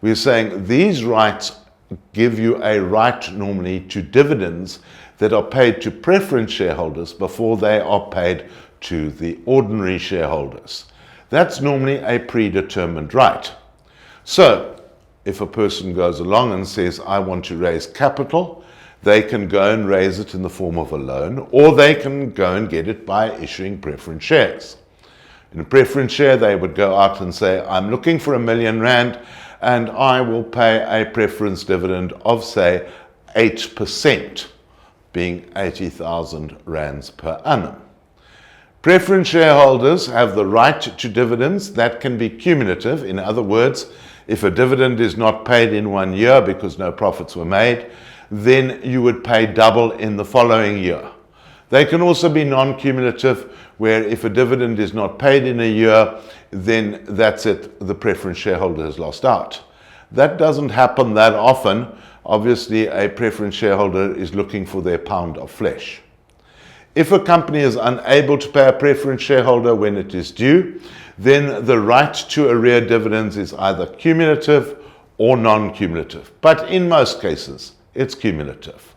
Speaker 1: We're saying these rights give you a right normally to dividends that are paid to preference shareholders before they are paid to the ordinary shareholders. That's normally a predetermined right. So if a person goes along and says, I want to raise capital, they can go and raise it in the form of a loan, or they can go and get it by issuing preference shares. In a preference share, they would go out and say, I'm looking for R1,000,000 and I will pay a preference dividend of, say, 8%, being R80,000 per annum. Preference shareholders have the right to dividends that can be cumulative. In other words, if a dividend is not paid in 1 year because no profits were made, then you would pay double in the following year. They can also be non-cumulative, where if a dividend is not paid in a year, then that's it, the preference shareholder has lost out. That doesn't happen that often. Obviously, a preference shareholder is looking for their pound of flesh. If a company is unable to pay a preference shareholder when it is due, then the right to arrear dividends is either cumulative or non-cumulative. But in most cases, it's cumulative.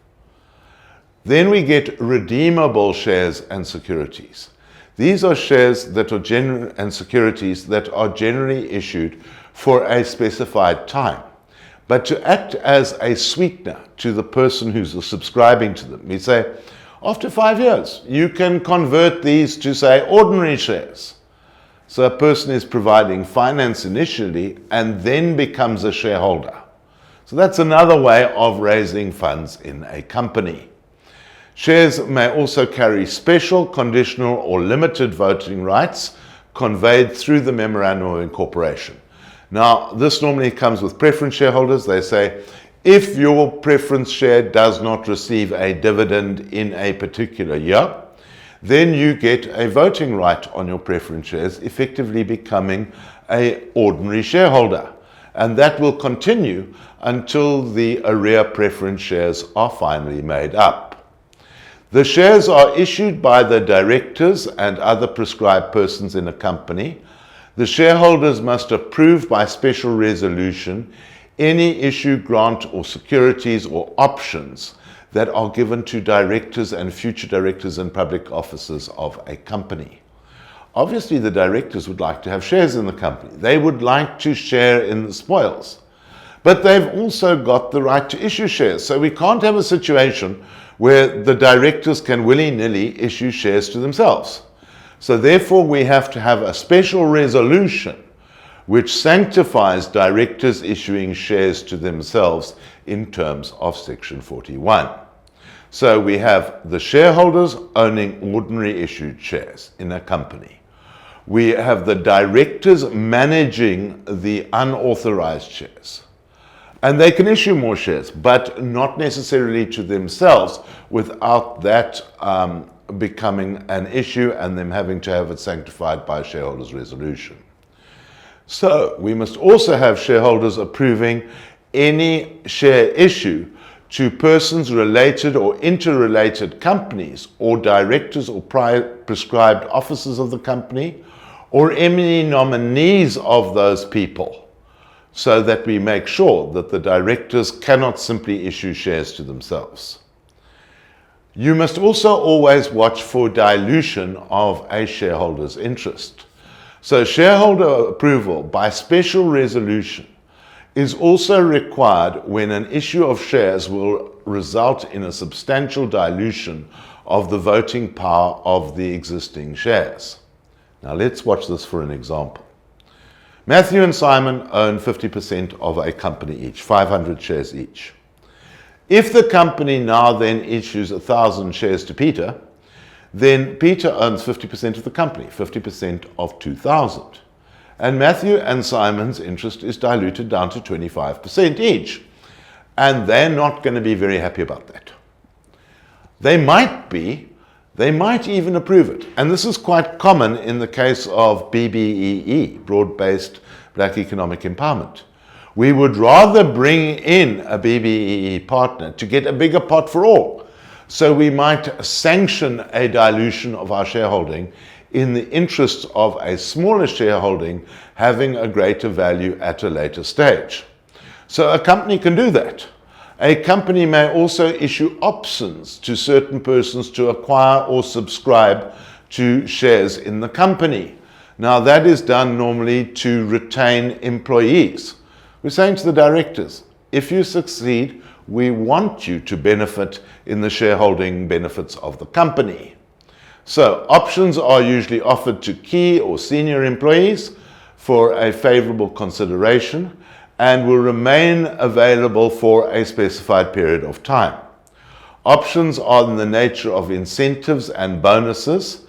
Speaker 1: Then we get redeemable shares and securities. These are shares that are and securities that are generally issued for a specified time, but to act as a sweetener to the person who's subscribing to them. We say, after 5 years, you can convert these to, say, ordinary shares. So a person is providing finance initially and then becomes a shareholder. So that's another way of raising funds in a company. Shares may also carry special, conditional, or limited voting rights conveyed through the Memorandum of Incorporation. Now, this normally comes with preference shareholders. They say, if your preference share does not receive a dividend in a particular year, then you get a voting right on your preference shares, effectively becoming an ordinary shareholder. And that will continue until the arrear preference shares are finally made up. The shares are issued by the directors and other prescribed persons in a company. The shareholders must approve by special resolution any issue, grant, or securities or options that are given to directors and future directors and public officers of a company. Obviously, the directors would like to have shares in the company. They would like to share in the spoils. But they've also got the right to issue shares. So we can't have a situation where the directors can willy-nilly issue shares to themselves. So therefore we have to have a special resolution which sanctifies directors issuing shares to themselves in terms of Section 41. So we have the shareholders owning ordinary issued shares in a company. We have the directors managing the unauthorized shares. And they can issue more shares, but not necessarily to themselves without that becoming an issue and them having to have it sanctified by a shareholders' resolution. So we must also have shareholders approving any share issue to persons related or interrelated companies or directors or prescribed officers of the company or any nominees of those people, so that we make sure that the directors cannot simply issue shares to themselves. You must also always watch for dilution of a shareholder's interest. So shareholder approval by special resolution is also required when an issue of shares will result in a substantial dilution of the voting power of the existing shares. Now let's watch this for an example. Matthew and Simon own 50% of a company each, 500 shares each. If the company now then issues 1,000 shares to Peter, then Peter owns 50% of the company, 50% of 2,000. And Matthew and Simon's interest is diluted down to 25% each. And they're not going to be very happy about that. They might even approve it. And this is quite common in the case of BBEE, Broad-Based Black Economic Empowerment. We would rather bring in a BBEE partner to get a bigger pot for all. So we might sanction a dilution of our shareholding in the interests of a smaller shareholding having a greater value at a later stage. So a company can do that. A company may also issue options to certain persons to acquire or subscribe to shares in the company. Now that is done normally to retain employees. We're saying to the directors, if you succeed, we want you to benefit in the shareholding benefits of the company. So options are usually offered to key or senior employees for a favorable consideration and will remain available for a specified period of time. Options are in the nature of incentives and bonuses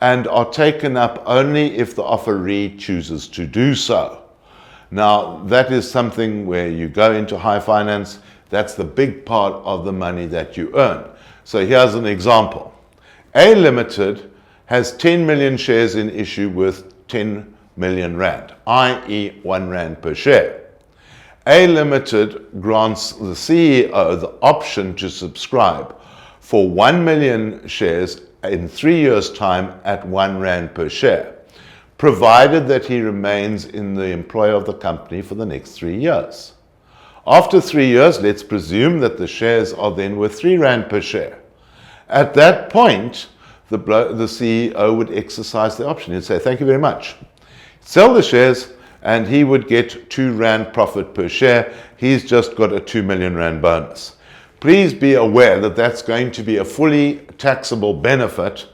Speaker 1: and are taken up only if the offeree chooses to do so. Now, that is something where you go into high finance, that's the big part of the money that you earn. So here's an example. A Limited has 10 million shares in issue worth 10 million rand, i.e. 1 rand per share. A Limited grants the CEO the option to subscribe for 1 million shares in 3 years' time at 1 rand per share, provided that he remains in the employ of the company for the next 3 years. After 3 years, let's presume that the shares are then worth 3 rand per share. At that point, the CEO would exercise the option. He'd say, thank you very much. Sell the shares, and he would get 2 rand profit per share. He's just got a 2 million rand bonus. Please be aware that that's going to be a fully taxable benefit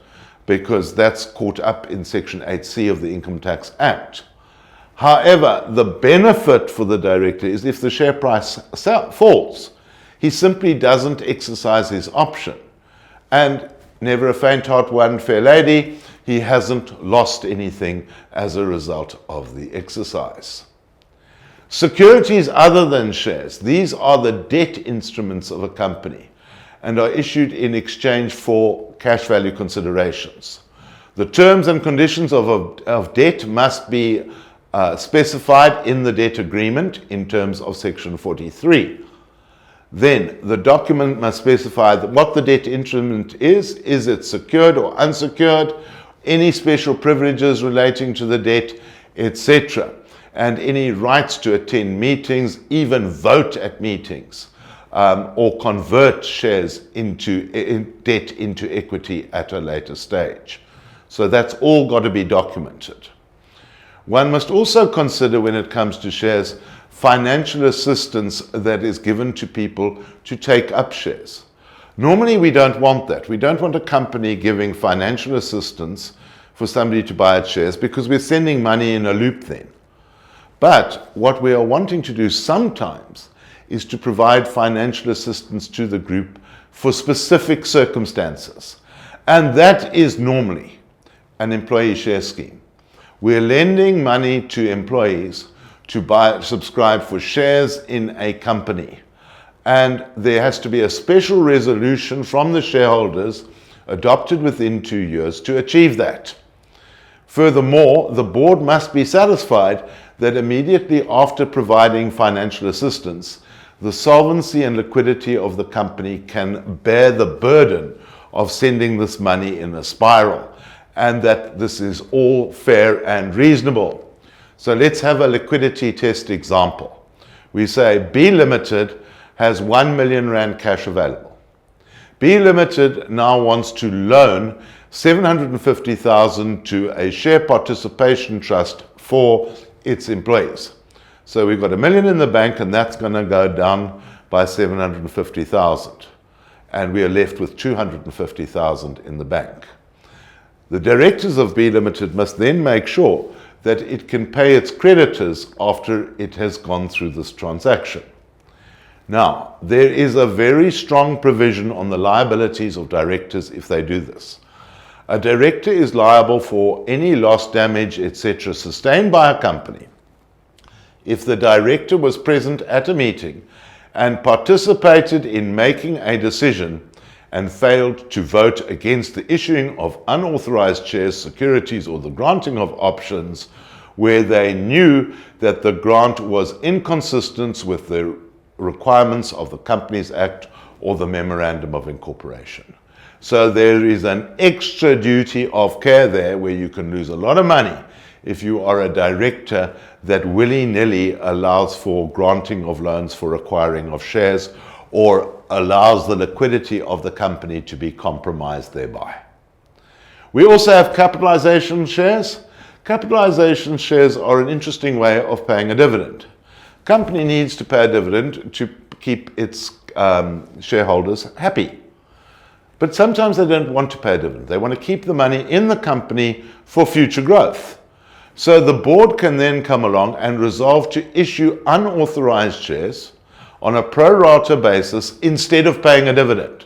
Speaker 1: because that's caught up in Section 8C of the Income Tax Act. However, the benefit for the director is if the share price falls, he simply doesn't exercise his option. And never a faint heart won fair lady, he hasn't lost anything as a result of the exercise. Securities other than shares, these are the debt instruments of a company and are issued in exchange for cash value considerations. The terms and conditions of debt must be specified in the debt agreement in terms of Section 43. Then the document must specify what the debt instrument is it secured or unsecured, any special privileges relating to the debt, etc., and any rights to attend meetings, even vote at meetings, or convert shares into debt into equity at a later stage. So that's all got to be documented. One must also consider when it comes to shares financial assistance that is given to people to take up shares. Normally we don't want that. We don't want a company giving financial assistance for somebody to buy its shares, because we're sending money in a loop then. But what we are wanting to do sometimes is to provide financial assistance to the group for specific circumstances. And that is normally an employee share scheme. We're lending money to employees to subscribe for shares in a company. And there has to be a special resolution from the shareholders adopted within 2 years to achieve that. Furthermore, the board must be satisfied that immediately after providing financial assistance, the solvency and liquidity of the company can bear the burden of sending this money in a spiral, and that this is all fair and reasonable. So let's have a liquidity test example. We say B Limited has 1 million rand cash available. B Limited now wants to loan 750,000 to a share participation trust for its employees. So we've got 1 million in the bank, and that's going to go down by 750,000. And we are left with 250,000 in the bank. The directors of B Limited must then make sure that it can pay its creditors after it has gone through this transaction. Now, there is a very strong provision on the liabilities of directors if they do this. A director is liable for any loss, damage, etc. sustained by a company if the director was present at a meeting and participated in making a decision and failed to vote against the issuing of unauthorized shares, securities, or the granting of options where they knew that the grant was inconsistent with the requirements of the Companies Act or the Memorandum of Incorporation. So there is an extra duty of care there where you can lose a lot of money if you are a director that willy-nilly allows for granting of loans for acquiring of shares or allows the liquidity of the company to be compromised thereby. We also have capitalization shares. Capitalization shares are an interesting way of paying a dividend. Company needs to pay a dividend to keep its shareholders happy. But sometimes they don't want to pay a dividend. They want to keep the money in the company for future growth. So the board can then come along and resolve to issue unauthorized shares on a pro rata basis instead of paying a dividend.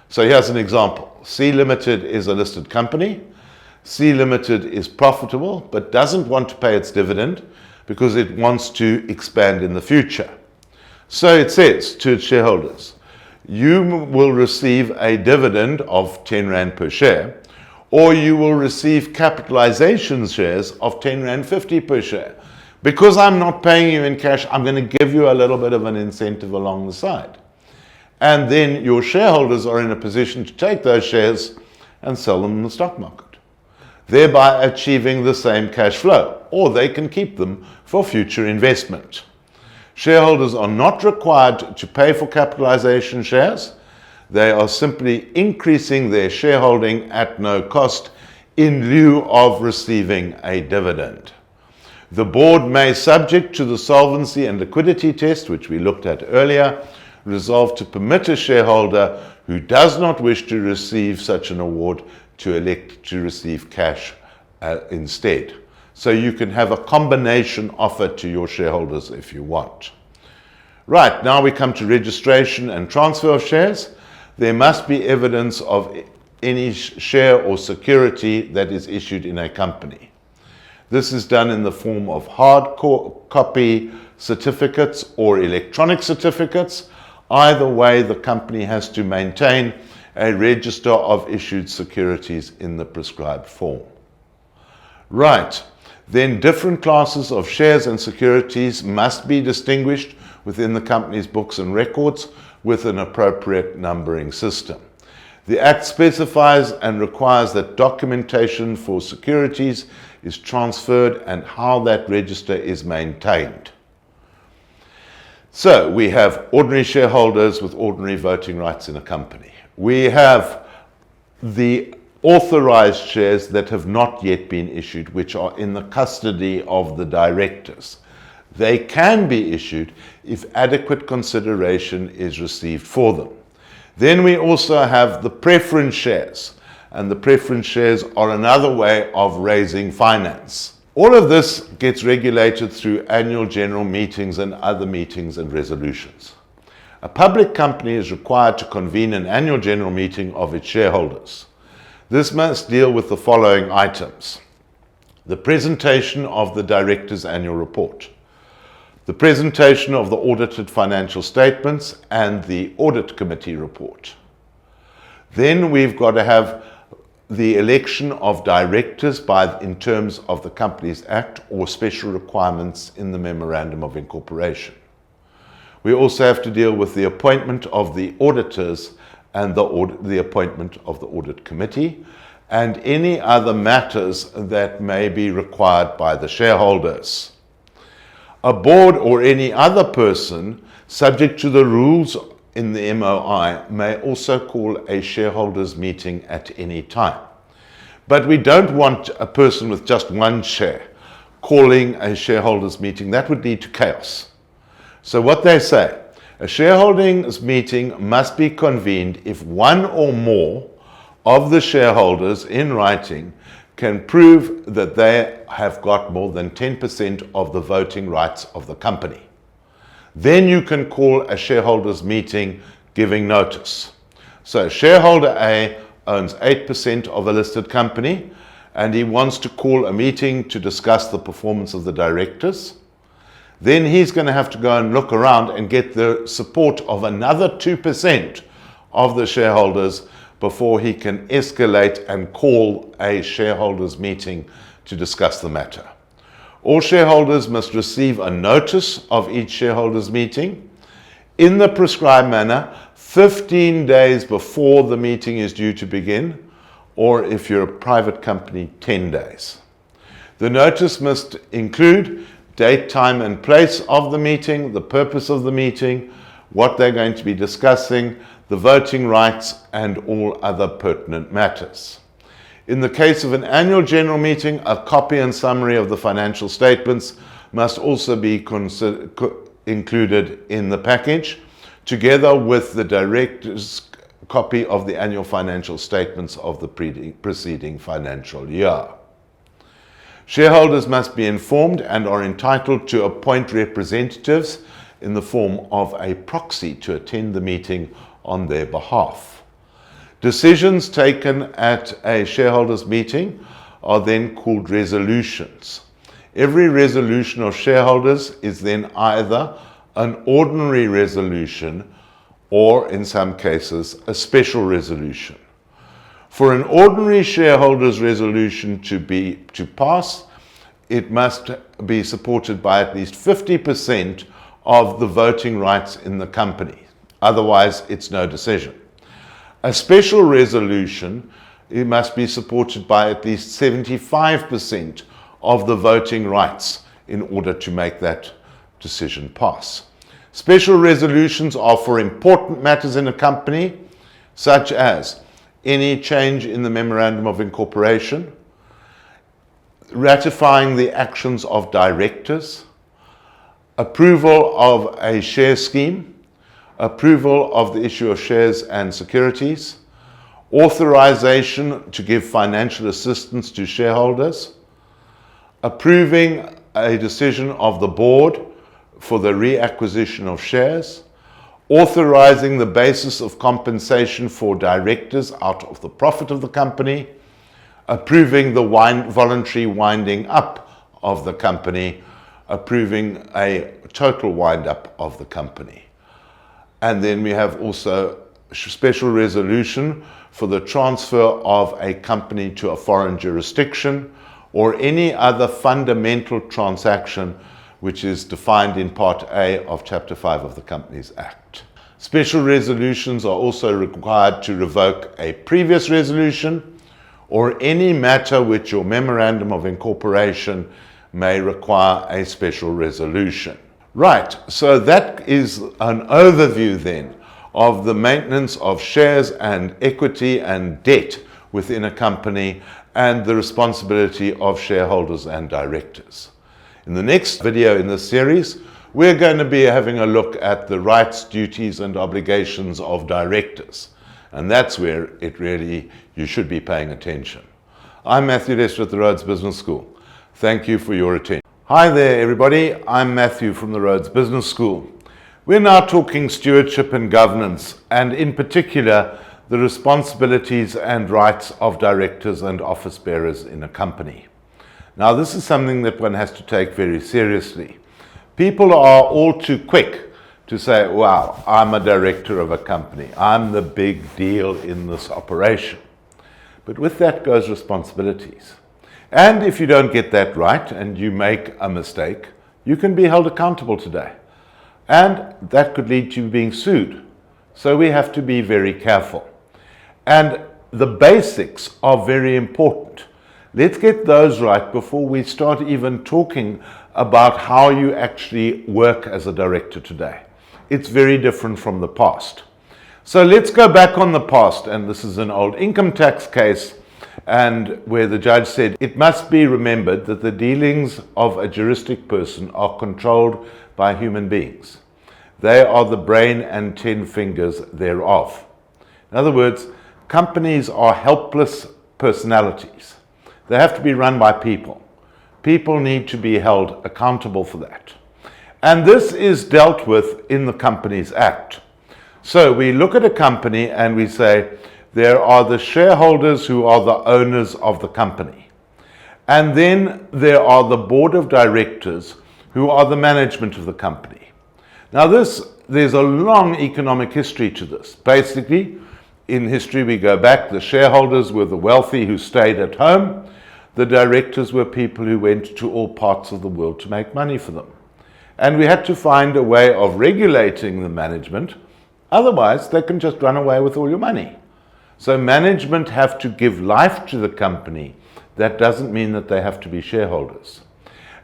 Speaker 1: So here's an example. C Limited is a listed company. C Limited is profitable but doesn't want to pay its dividend because it wants to expand in the future. So it says to its shareholders, you will receive a dividend of 10 Rand per share, or you will receive capitalization shares of 10 Rand 50 per share. Because I'm not paying you in cash, I'm going to give you a little bit of an incentive along the side. And then your shareholders are in a position to take those shares and sell them in the stock market, thereby achieving the same cash flow, or they can keep them for future investment. Shareholders are not required to pay for capitalization shares. They are simply increasing their shareholding at no cost in lieu of receiving a dividend. The board may, subject to the solvency and liquidity test, which we looked at earlier, resolve to permit a shareholder who does not wish to receive such an award to elect to receive cash instead. So you can have a combination offer to your shareholders if you want. Right, now we come to registration and transfer of shares. There must be evidence of any share or security that is issued in a company. This is done in the form of hard copy certificates or electronic certificates. Either way, the company has to maintain a register of issued securities in the prescribed form. Right, then different classes of shares and securities must be distinguished within the company's books and records with an appropriate numbering system. The Act specifies and requires that documentation for securities is transferred and how that register is maintained. So we have ordinary shareholders with ordinary voting rights in a company. We have the authorized shares that have not yet been issued, which are in the custody of the directors. They can be issued if adequate consideration is received for them. Then we also have the preference shares, and the preference shares are another way of raising finance. All of this gets regulated through annual general meetings and other meetings and resolutions. A public company is required to convene an annual general meeting of its shareholders. This must deal with the following items: the presentation of the director's annual report, the presentation of the audited financial statements and the audit committee report. Then we've got to have the election of directors in terms of the Companies Act or special requirements in the Memorandum of Incorporation. We also have to deal with the appointment of the auditors and the appointment of the audit committee and any other matters that may be required by the shareholders. A board or any other person, subject to the rules in the MOI, may also call a shareholders meeting at any time. But we don't want a person with just one share calling a shareholders meeting. That would lead to chaos. So what they say, a shareholders meeting must be convened if one or more of the shareholders in writing can prove that they have got more than 10% of the voting rights of the company. Then you can call a shareholders meeting giving notice. So shareholder A owns 8% of a listed company and he wants to call a meeting to discuss the performance of the directors. Then he's going to have to go and look around and get the support of another 2% of the shareholders before he can escalate and call a shareholders meeting to discuss the matter. All shareholders must receive a notice of each shareholders meeting in the prescribed manner 15 days before the meeting is due to begin, or if you're a private company, 10 days. The notice must include date, time and place of the meeting, the purpose of the meeting, what they're going to be discussing, the voting rights and all other pertinent matters. In the case of an annual general meeting, a copy and summary of the financial statements must also be included in the package, together with the director's copy of the annual financial statements of the preceding financial year. Shareholders must be informed and are entitled to appoint representatives in the form of a proxy to attend the meeting on their behalf. Decisions taken at a shareholders meeting are then called resolutions. Every resolution of shareholders is then either an ordinary resolution or, in some cases, a special resolution. For an ordinary shareholders resolution to pass, it must be supported by at least 50% of the voting rights in the company. Otherwise, it's no decision. A special resolution, it must be supported by at least 75% of the voting rights in order to make that decision pass. Special resolutions are for important matters in a company, such as any change in the Memorandum of Incorporation, ratifying the actions of directors, approval of a share scheme, approval of the issue of shares and securities, authorization to give financial assistance to shareholders, approving a decision of the board for the reacquisition of shares, authorizing the basis of compensation for directors out of the profit of the company, approving the voluntary winding up of the company, approving a total wind up of the company. And then we have also a special resolution for the transfer of a company to a foreign jurisdiction or any other fundamental transaction which is defined in Part A of Chapter 5 of the Companies Act. Special resolutions are also required to revoke a previous resolution or any matter which your Memorandum of Incorporation may require a special resolution. Right, so that is an overview then of the maintenance of shares and equity and debt within a company and the responsibility of shareholders and directors. In the next video in this series, we're going to be having a look at the rights, duties and obligations of directors. And that's where you should be paying attention. I'm Matthew Lester at the Rhodes Business School. Thank you for your attention. Hi there everybody, I'm Matthew from the Rhodes Business School. We're now talking stewardship and governance, and in particular the responsibilities and rights of directors and office bearers in a company. Now this is something that one has to take very seriously. People are all too quick to say, wow, I'm a director of a company. I'm the big deal in this operation. But with that goes responsibilities. And if you don't get that right and you make a mistake, you can be held accountable today. And that could lead to you being sued. So we have to be very careful. And the basics are very important. Let's get those right before we start even talking about how you actually work as a director today. It's very different from the past. So let's go back on the past, and this is an old income tax case, and where the judge said it must be remembered that the dealings of a juristic person are controlled by human beings. They are the brain and 10 fingers thereof. In other words, companies are helpless personalities. They have to be run by people. People need to be held accountable for that. And this is dealt with in the Companies Act. So we look at a company and we say, there are the shareholders who are the owners of the company. And then there are the board of directors who are the management of the company. Now there's a long economic history to this. Basically, in history we go back, the shareholders were the wealthy who stayed at home. The directors were people who went to all parts of the world to make money for them. And we had to find a way of regulating the management. Otherwise, they can just run away with all your money. So management have to give life to the company. That doesn't mean that they have to be shareholders.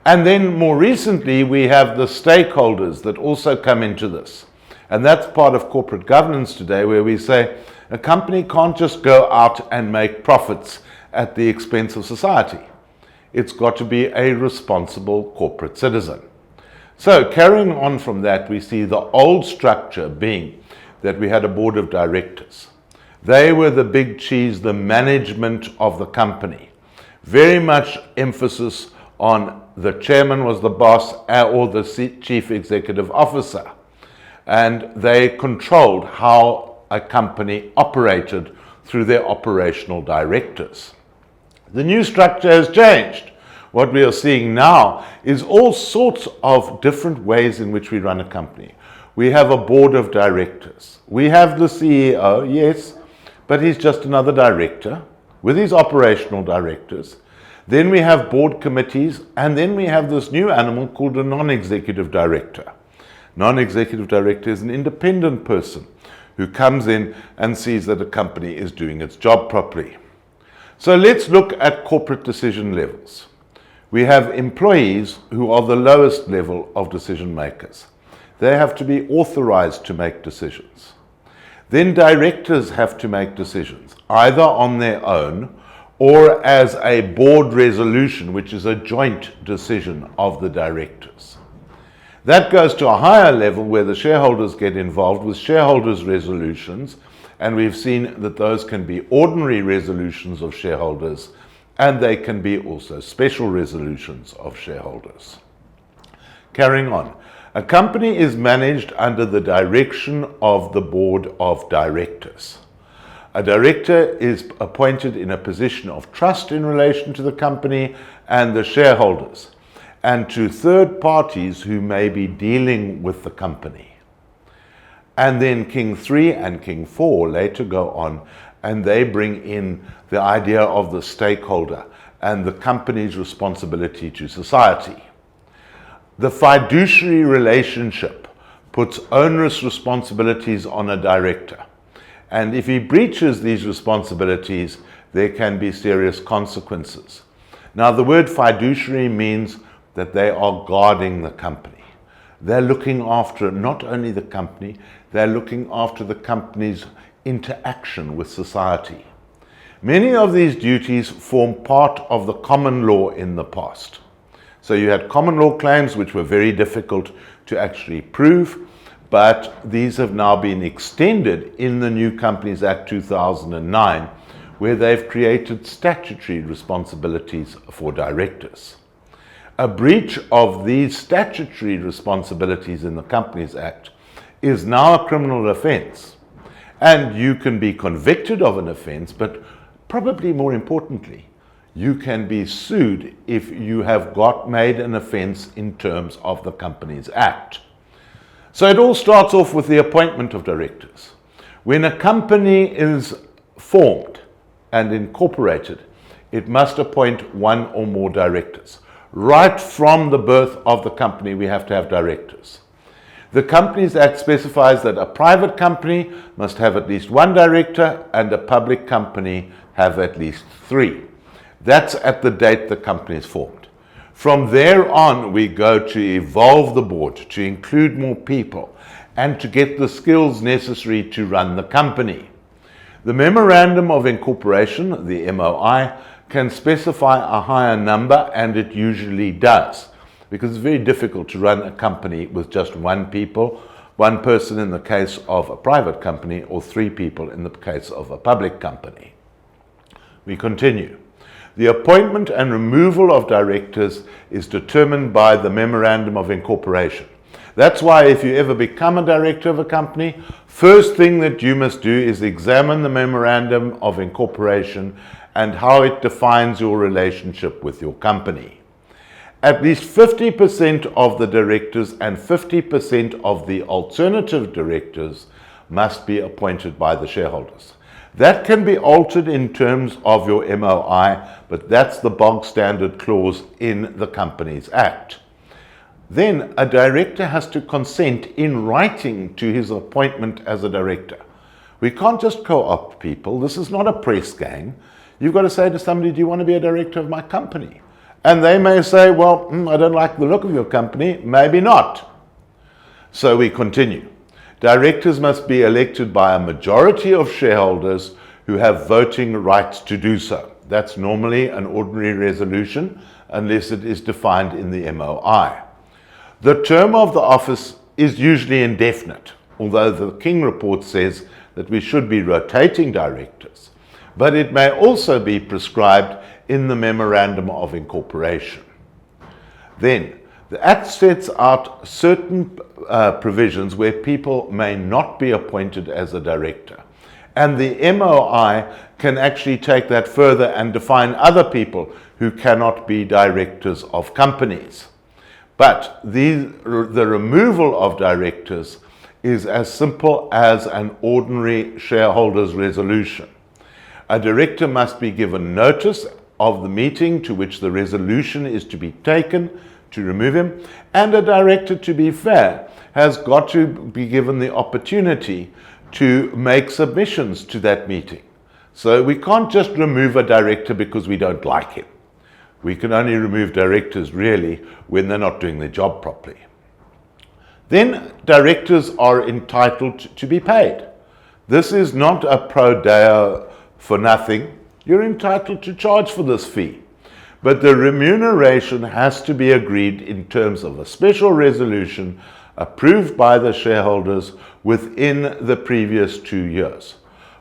Speaker 1: And then more recently, we have the stakeholders that also come into this. And that's part of corporate governance today, where we say a company can't just go out and make profits at the expense of society. It's got to be a responsible corporate citizen. So carrying on from that, we see the old structure being that we had a board of directors. They were the big cheese, the management of the company. Very much emphasis on the chairman was the boss or the chief executive officer. And they controlled how a company operated through their operational directors. The new structure has changed. What we are seeing now is all sorts of different ways in which we run a company. We have a board of directors. We have the CEO, yes, but he's just another director with his operational directors. Then we have board committees, and then we have this new animal called a non-executive director. Non-executive director is an independent person who comes in and sees that a company is doing its job properly. So let's look at corporate decision levels. We have employees who are the lowest level of decision makers. They have to be authorized to make decisions. Then directors have to make decisions, either on their own or as a board resolution, which is a joint decision of the directors. That goes to a higher level where the shareholders get involved with shareholders' resolutions, and we've seen that those can be ordinary resolutions of shareholders, and they can be also special resolutions of shareholders. Carrying on. A company is managed under the direction of the board of directors. A director is appointed in a position of trust in relation to the company and the shareholders, and to third parties who may be dealing with the company. And then King 3 and King 4 later go on, and they bring in the idea of the stakeholder and the company's responsibility to society. The fiduciary relationship puts onerous responsibilities on a director. And if he breaches these responsibilities, there can be serious consequences. Now, the word fiduciary means that they are guarding the company. They're looking after not only the company, they're looking after the company's interaction with society. Many of these duties form part of the common law in the past. So you had common law claims which were very difficult to actually prove, but these have now been extended in the New Companies Act 2009, where they've created statutory responsibilities for directors. A breach of these statutory responsibilities in the Companies Act is now a criminal offence, and you can be convicted of an offence, but probably more importantly, you can be sued if you have made an offence in terms of the Companies Act. So it all starts off with the appointment of directors. When a company is formed and incorporated, it must appoint one or more directors. Right from the birth of the company, we have to have directors. The Companies Act specifies that a private company must have at least one director and a public company have at least 3. That's at the date the company is formed. From there on, we go to evolve the board, to include more people, and to get the skills necessary to run the company. The Memorandum of Incorporation, the MOI, can specify a higher number, and it usually does, because it's very difficult to run a company with just one person in the case of a private company, or 3 people in the case of a public company. We continue. The appointment and removal of directors is determined by the Memorandum of Incorporation. That's why if you ever become a director of a company, first thing that you must do is examine the Memorandum of Incorporation and how it defines your relationship with your company. At least 50% of the directors and 50% of the alternative directors must be appointed by the shareholders. That can be altered in terms of your MOI, but that's the bog standard clause in the Companies Act. Then a director has to consent in writing to his appointment as a director. We can't just co-opt people. This is not a press gang. You've got to say to somebody, do you want to be a director of my company? And they may say, well, I don't like the look of your company. Maybe not. So we continue. Directors must be elected by a majority of shareholders who have voting rights to do so. That's normally an ordinary resolution, unless it is defined in the MOI. The term of the office is usually indefinite, although the King Report says that we should be rotating directors, but it may also be prescribed in the Memorandum of Incorporation. Then, the Act sets out certain provisions where people may not be appointed as a director. And the MOI can actually take that further and define other people who cannot be directors of companies. But the removal of directors is as simple as an ordinary shareholders' resolution. A director must be given notice of the meeting to which the resolution is to be taken to remove him, and a director, to be fair, has got to be given the opportunity to make submissions to that meeting. So we can't just remove a director because we don't like him. We can only remove directors really when they're not doing their job properly. Then directors are entitled to be paid. This is not a pro deo for nothing. You're entitled to charge for this fee. But the remuneration has to be agreed in terms of a special resolution approved by the shareholders within the previous 2 years.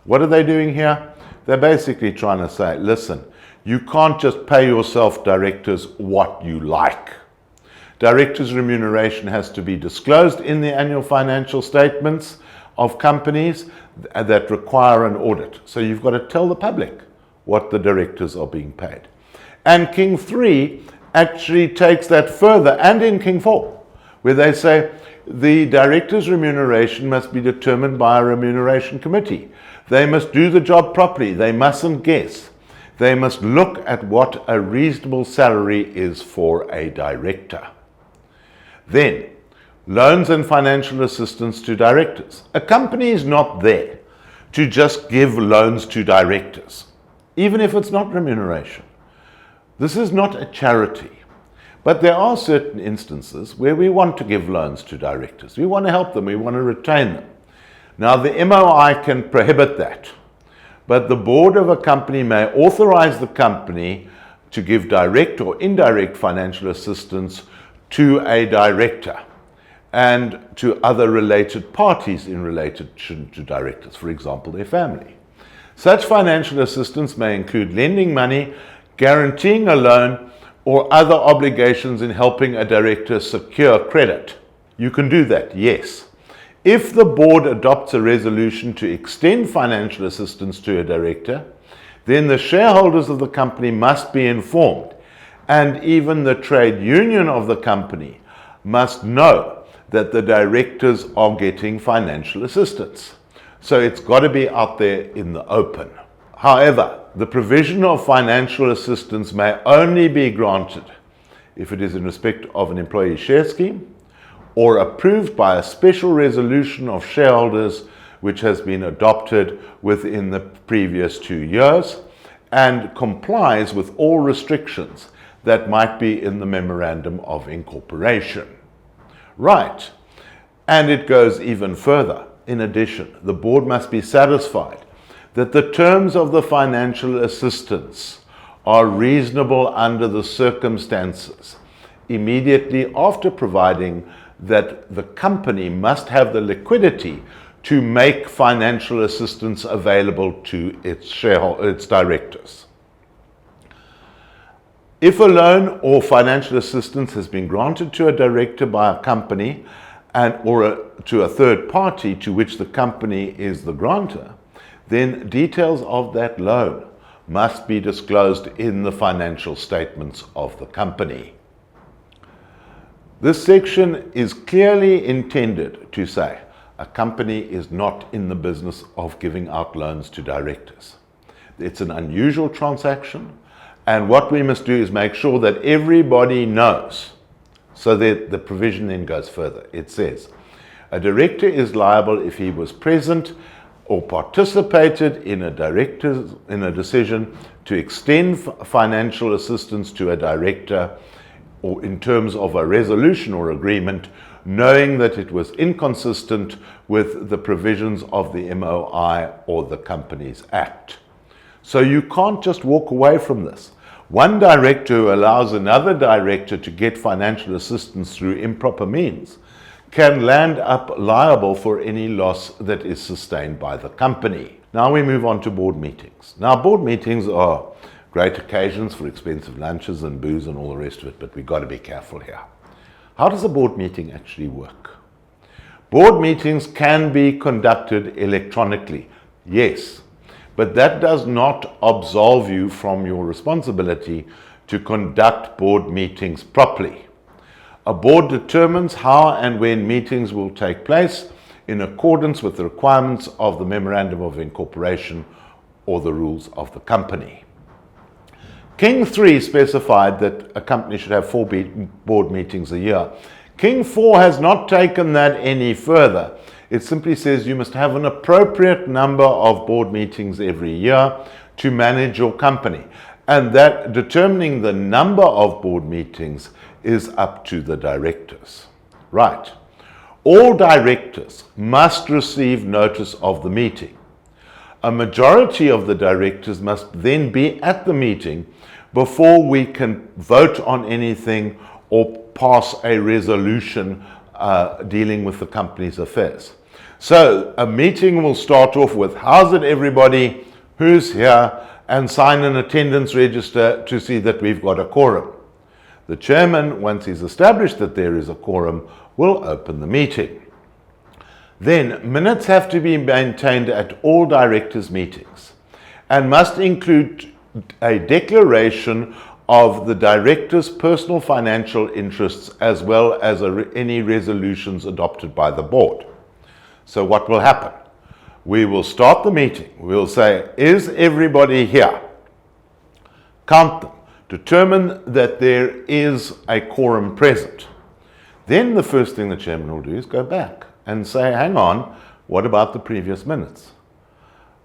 Speaker 1: What are they doing here? They're basically trying to say, listen, you can't just pay yourself directors what you like. Directors' remuneration has to be disclosed in the annual financial statements of companies that require an audit. So you've got to tell the public what the directors are being paid. And King 3 actually takes that further, and in King 4, where they say the director's remuneration must be determined by a remuneration committee. They must do the job properly. They mustn't guess. They must look at what a reasonable salary is for a director. Then, loans and financial assistance to directors. A company is not there to just give loans to directors, even if it's not remuneration. This is not a charity, but there are certain instances where we want to give loans to directors. We want to help them, we want to retain them. Now, the MOI can prohibit that, but the board of a company may authorize the company to give direct or indirect financial assistance to a director and to other related parties in relation to directors, for example, their family. Such financial assistance may include lending money, guaranteeing a loan, or other obligations in helping a director secure credit. You can do that, yes. If the board adopts a resolution to extend financial assistance to a director, then the shareholders of the company must be informed, and even the trade union of the company must know that the directors are getting financial assistance. So it's got to be out there in the open. However, the provision of financial assistance may only be granted if it is in respect of an employee share scheme or approved by a special resolution of shareholders which has been adopted within the previous 2 years and complies with all restrictions that might be in the Memorandum of Incorporation. Right, and it goes even further. In addition, the board must be satisfied that the terms of the financial assistance are reasonable under the circumstances, immediately after providing that the company must have the liquidity to make financial assistance available to its directors. If a loan or financial assistance has been granted to a director by a company or to a third party to which the company is the grantor, then details of that loan must be disclosed in the financial statements of the company. This section is clearly intended to say a company is not in the business of giving out loans to directors. It's an unusual transaction, and what we must do is make sure that everybody knows. So that the provision then goes further. It says, a director is liable if he was present or participated in a decision to extend financial assistance to a director or in terms of a resolution or agreement, knowing that it was inconsistent with the provisions of the MOI or the Companies Act. So you can't just walk away from this. One director who allows another director to get financial assistance through improper means can land up liable for any loss that is sustained by the company. Now we move on to board meetings. Now board meetings are great occasions for expensive lunches and booze and all the rest of it, but we've got to be careful here. How does a board meeting actually work? Board meetings can be conducted electronically, yes, but that does not absolve you from your responsibility to conduct board meetings properly. A board determines how and when meetings will take place in accordance with the requirements of the Memorandum of Incorporation or the rules of the company. King 3 specified that a company should have 4 board meetings a year. King 4 has not taken that any further. It simply says you must have an appropriate number of board meetings every year to manage your company, and that determining the number of board meetings is up to the directors. Right. All directors must receive notice of the meeting. A majority of the directors must then be at the meeting before we can vote on anything or pass a resolution dealing with the company's affairs. So a meeting will start off with, how's it everybody, who's here, and sign an attendance register to see that we've got a quorum. The chairman, once he's established that there is a quorum, will open the meeting. Then minutes have to be maintained at all directors' meetings and must include a declaration of the director's personal financial interests as well as any resolutions adopted by the board. So what will happen? We will start the meeting. We'll say, is everybody here? Count them. Determine that there is a quorum present. Then the first thing the chairman will do is go back and say, hang on, what about the previous minutes?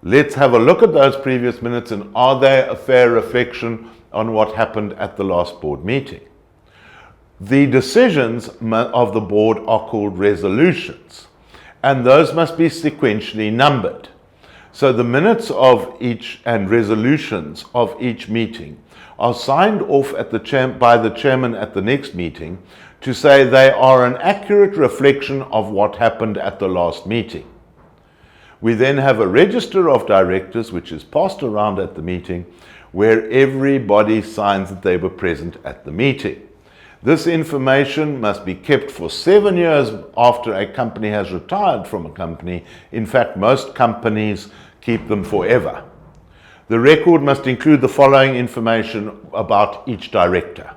Speaker 1: Let's have a look at those previous minutes, and are they a fair reflection on what happened at the last board meeting? The decisions of the board are called resolutions, and those must be sequentially numbered. So the minutes of each and resolutions of each meeting are signed off at by the chairman at the next meeting to say they are an accurate reflection of what happened at the last meeting. We then have a register of directors which is passed around at the meeting where everybody signs that they were present at the meeting. This information must be kept for 7 years after a company has retired from a company. In fact, most companies keep them forever. The record must include the following information about each director.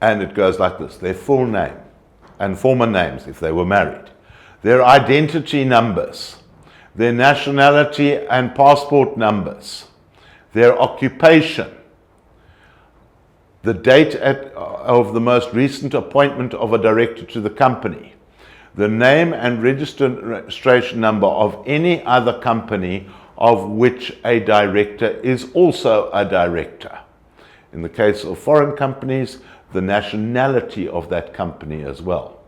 Speaker 1: And it goes like this: their full name and former names if they were married, their identity numbers, their nationality and passport numbers, their occupation, the date of the most recent appointment of a director to the company, the name and registration number of any other company of which a director is also a director. In the case of foreign companies, the nationality of that company as well.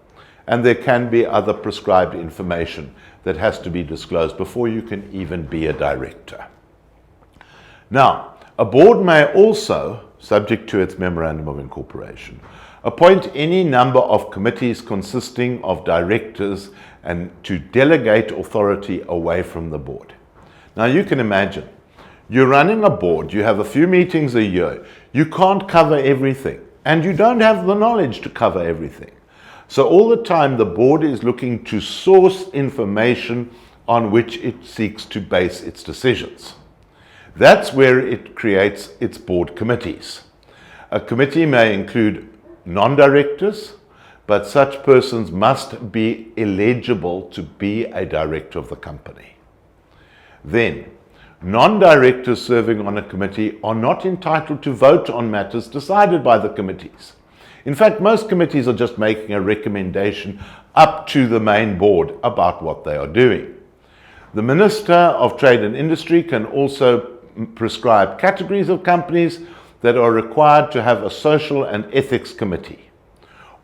Speaker 1: And there can be other prescribed information that has to be disclosed before you can even be a director. Now, a board may also, subject to its Memorandum of Incorporation, appoint any number of committees consisting of directors and to delegate authority away from the board. Now you can imagine, you're running a board, you have a few meetings a year, you can't cover everything, and you don't have the knowledge to cover everything. So all the time the board is looking to source information on which it seeks to base its decisions. That's where it creates its board committees. A committee may include non-directors, but such persons must be eligible to be a director of the company. Then, non-directors serving on a committee are not entitled to vote on matters decided by the committees. In fact, most committees are just making a recommendation up to the main board about what they are doing. The Minister of Trade and Industry can also prescribe categories of companies that are required to have a social and ethics committee.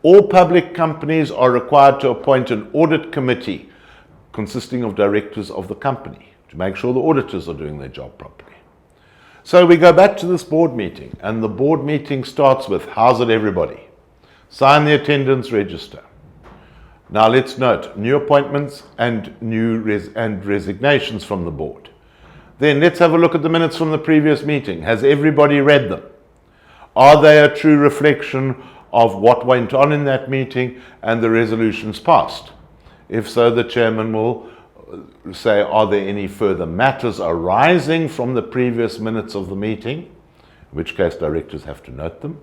Speaker 1: All public companies are required to appoint an audit committee consisting of directors of the company to make sure the auditors are doing their job properly. So we go back to this board meeting, and the board meeting starts with, how's it everybody? Sign the attendance register. Now let's note new appointments and resignations from the board. Then let's have a look at the minutes from the previous meeting. Has everybody read them? Are they a true reflection of what went on in that meeting and the resolutions passed? If so, the chairman will say, are there any further matters arising from the previous minutes of the meeting? In which case directors have to note them.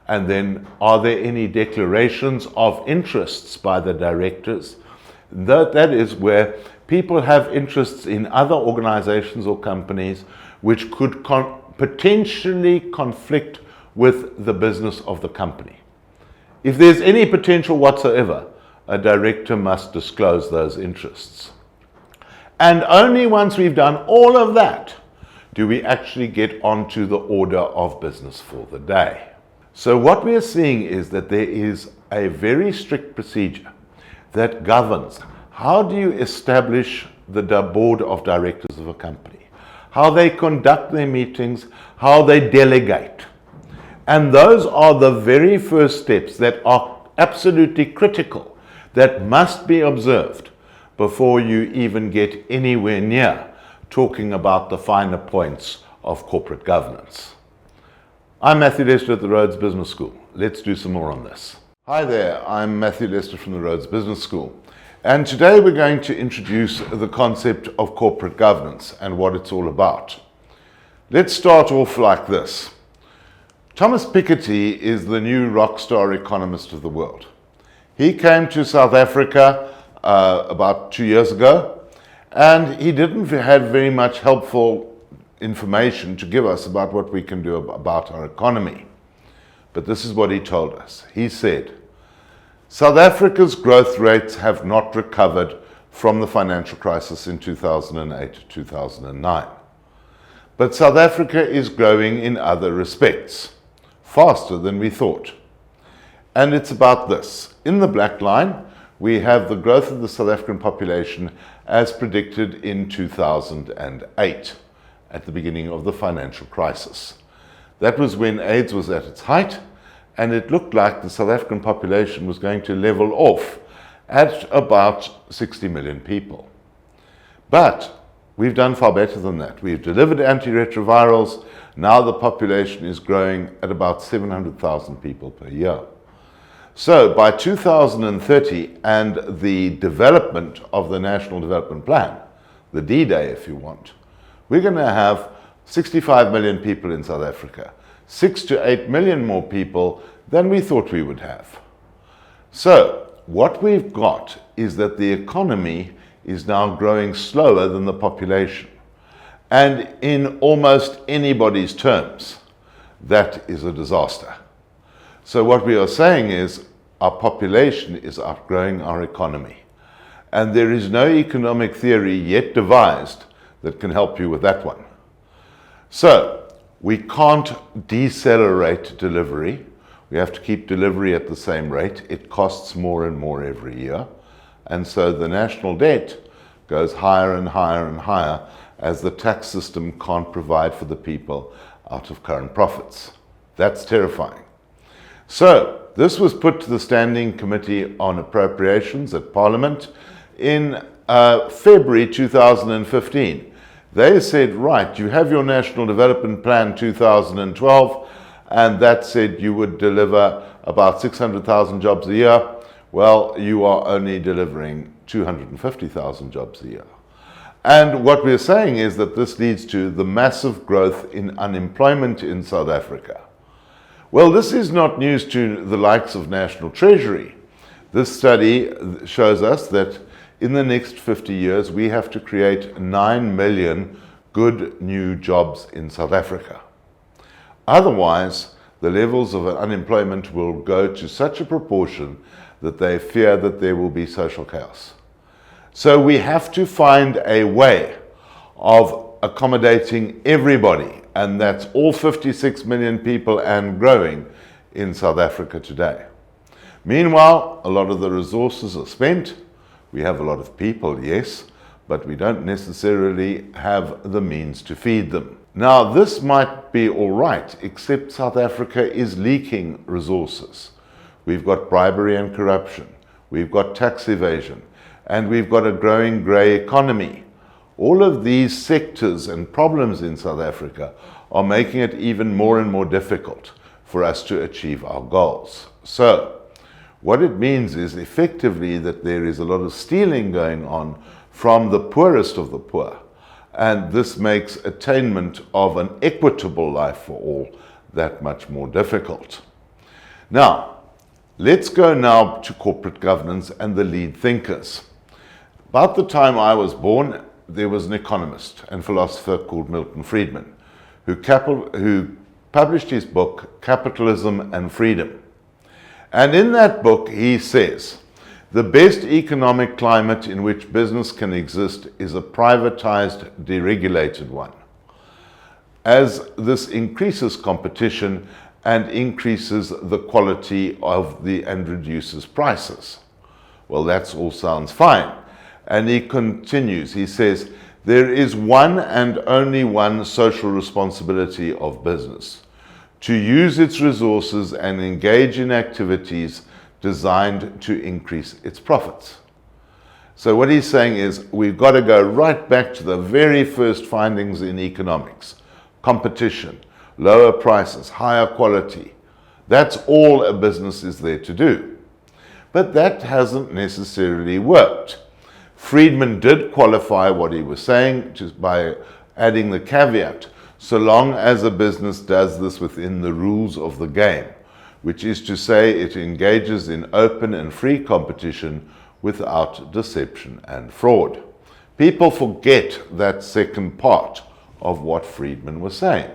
Speaker 1: And then, are there any declarations of interests by the directors? That is where people have interests in other organizations or companies which could potentially conflict with the business of the company. If there's any potential whatsoever, a director must disclose those interests. And only once we've done all of that do we actually get onto the order of business for the day. So what we are seeing is that there is a very strict procedure that governs how do you establish the board of directors of a company, how they conduct their meetings, how they delegate. And those are the very first steps that are absolutely critical, that must be observed before you even get anywhere near talking about the finer points of corporate governance. I'm Matthew Lester at the Rhodes Business School. Let's do some more on this. Hi there, I'm Matthew Lester from the Rhodes Business School. And today we're going to introduce the concept of corporate governance and what it's all about. Let's start off like this. Thomas Piketty is the new rock star economist of the world. He came to South Africa about 2 years ago, and he didn't have very much helpful information to give us about what we can do about our economy. But this is what he told us. He said, South Africa's growth rates have not recovered from the financial crisis in 2008-2009. But South Africa is growing in other respects, faster than we thought. And it's about this. In the black line, we have the growth of the South African population as predicted in 2008, at the beginning of the financial crisis. That was when AIDS was at its height, and it looked like the South African population was going to level off at about 60 million people. But we've done far better than that. We've delivered antiretrovirals. Now the population is growing at about 700,000 people per year. So by 2030 and the development of the National Development Plan, the D-Day if you want, we're going to have 65 million people in South Africa, 6 to 8 million more people than we thought we would have. So what we've got is that the economy is now growing slower than the population. And in almost anybody's terms, that is a disaster. So what we are saying is our population is outgrowing our economy. And there is no economic theory yet devised that can help you with that one. So we can't decelerate delivery. We have to keep delivery at the same rate. It costs more and more every year. And so the national debt goes higher and higher and higher as the tax system can't provide for the people out of current profits. That's terrifying. So this was put to the Standing Committee on Appropriations at Parliament in February 2015. They said, right, you have your National Development Plan 2012, and that said you would deliver about 600,000 jobs a year. Well, you are only delivering 250,000 jobs a year. And what we're saying is that this leads to the massive growth in unemployment in South Africa. Well, this is not news to the likes of National Treasury. This study shows us that in the next 50 years, we have to create 9 million good new jobs in South Africa. Otherwise, the levels of unemployment will go to such a proportion that they fear that there will be social chaos. So we have to find a way of accommodating everybody, and that's all 56 million people and growing in South Africa today. Meanwhile, a lot of the resources are spent. We have a lot of people, yes, but we don't necessarily have the means to feed them. Now, this might be all right, except South Africa is leaking resources. We've got bribery and corruption, we've got tax evasion, and we've got a growing grey economy. All of these sectors and problems in South Africa are making it even more and more difficult for us to achieve our goals. So, what it means is effectively that there is a lot of stealing going on from the poorest of the poor. And this makes attainment of an equitable life for all that much more difficult. Now, let's go now to corporate governance and the lead thinkers. About the time I was born, there was an economist and philosopher called Milton Friedman, who published his book, Capitalism and Freedom. And in that book, he says, the best economic climate in which business can exist is a privatized, deregulated one, as this increases competition and increases the quality and reduces prices. Well, that all sounds fine. And he continues, he says, there is one and only one social responsibility of business: to use its resources and engage in activities designed to increase its profits. So what he's saying is we've got to go right back to the very first findings in economics: competition, lower prices, higher quality. That's all a business is there to do. But that hasn't necessarily worked. Friedman did qualify what he was saying just by adding the caveat, so long as a business does this within the rules of the game, which is to say it engages in open and free competition without deception and fraud. People forget that second part of what Friedman was saying.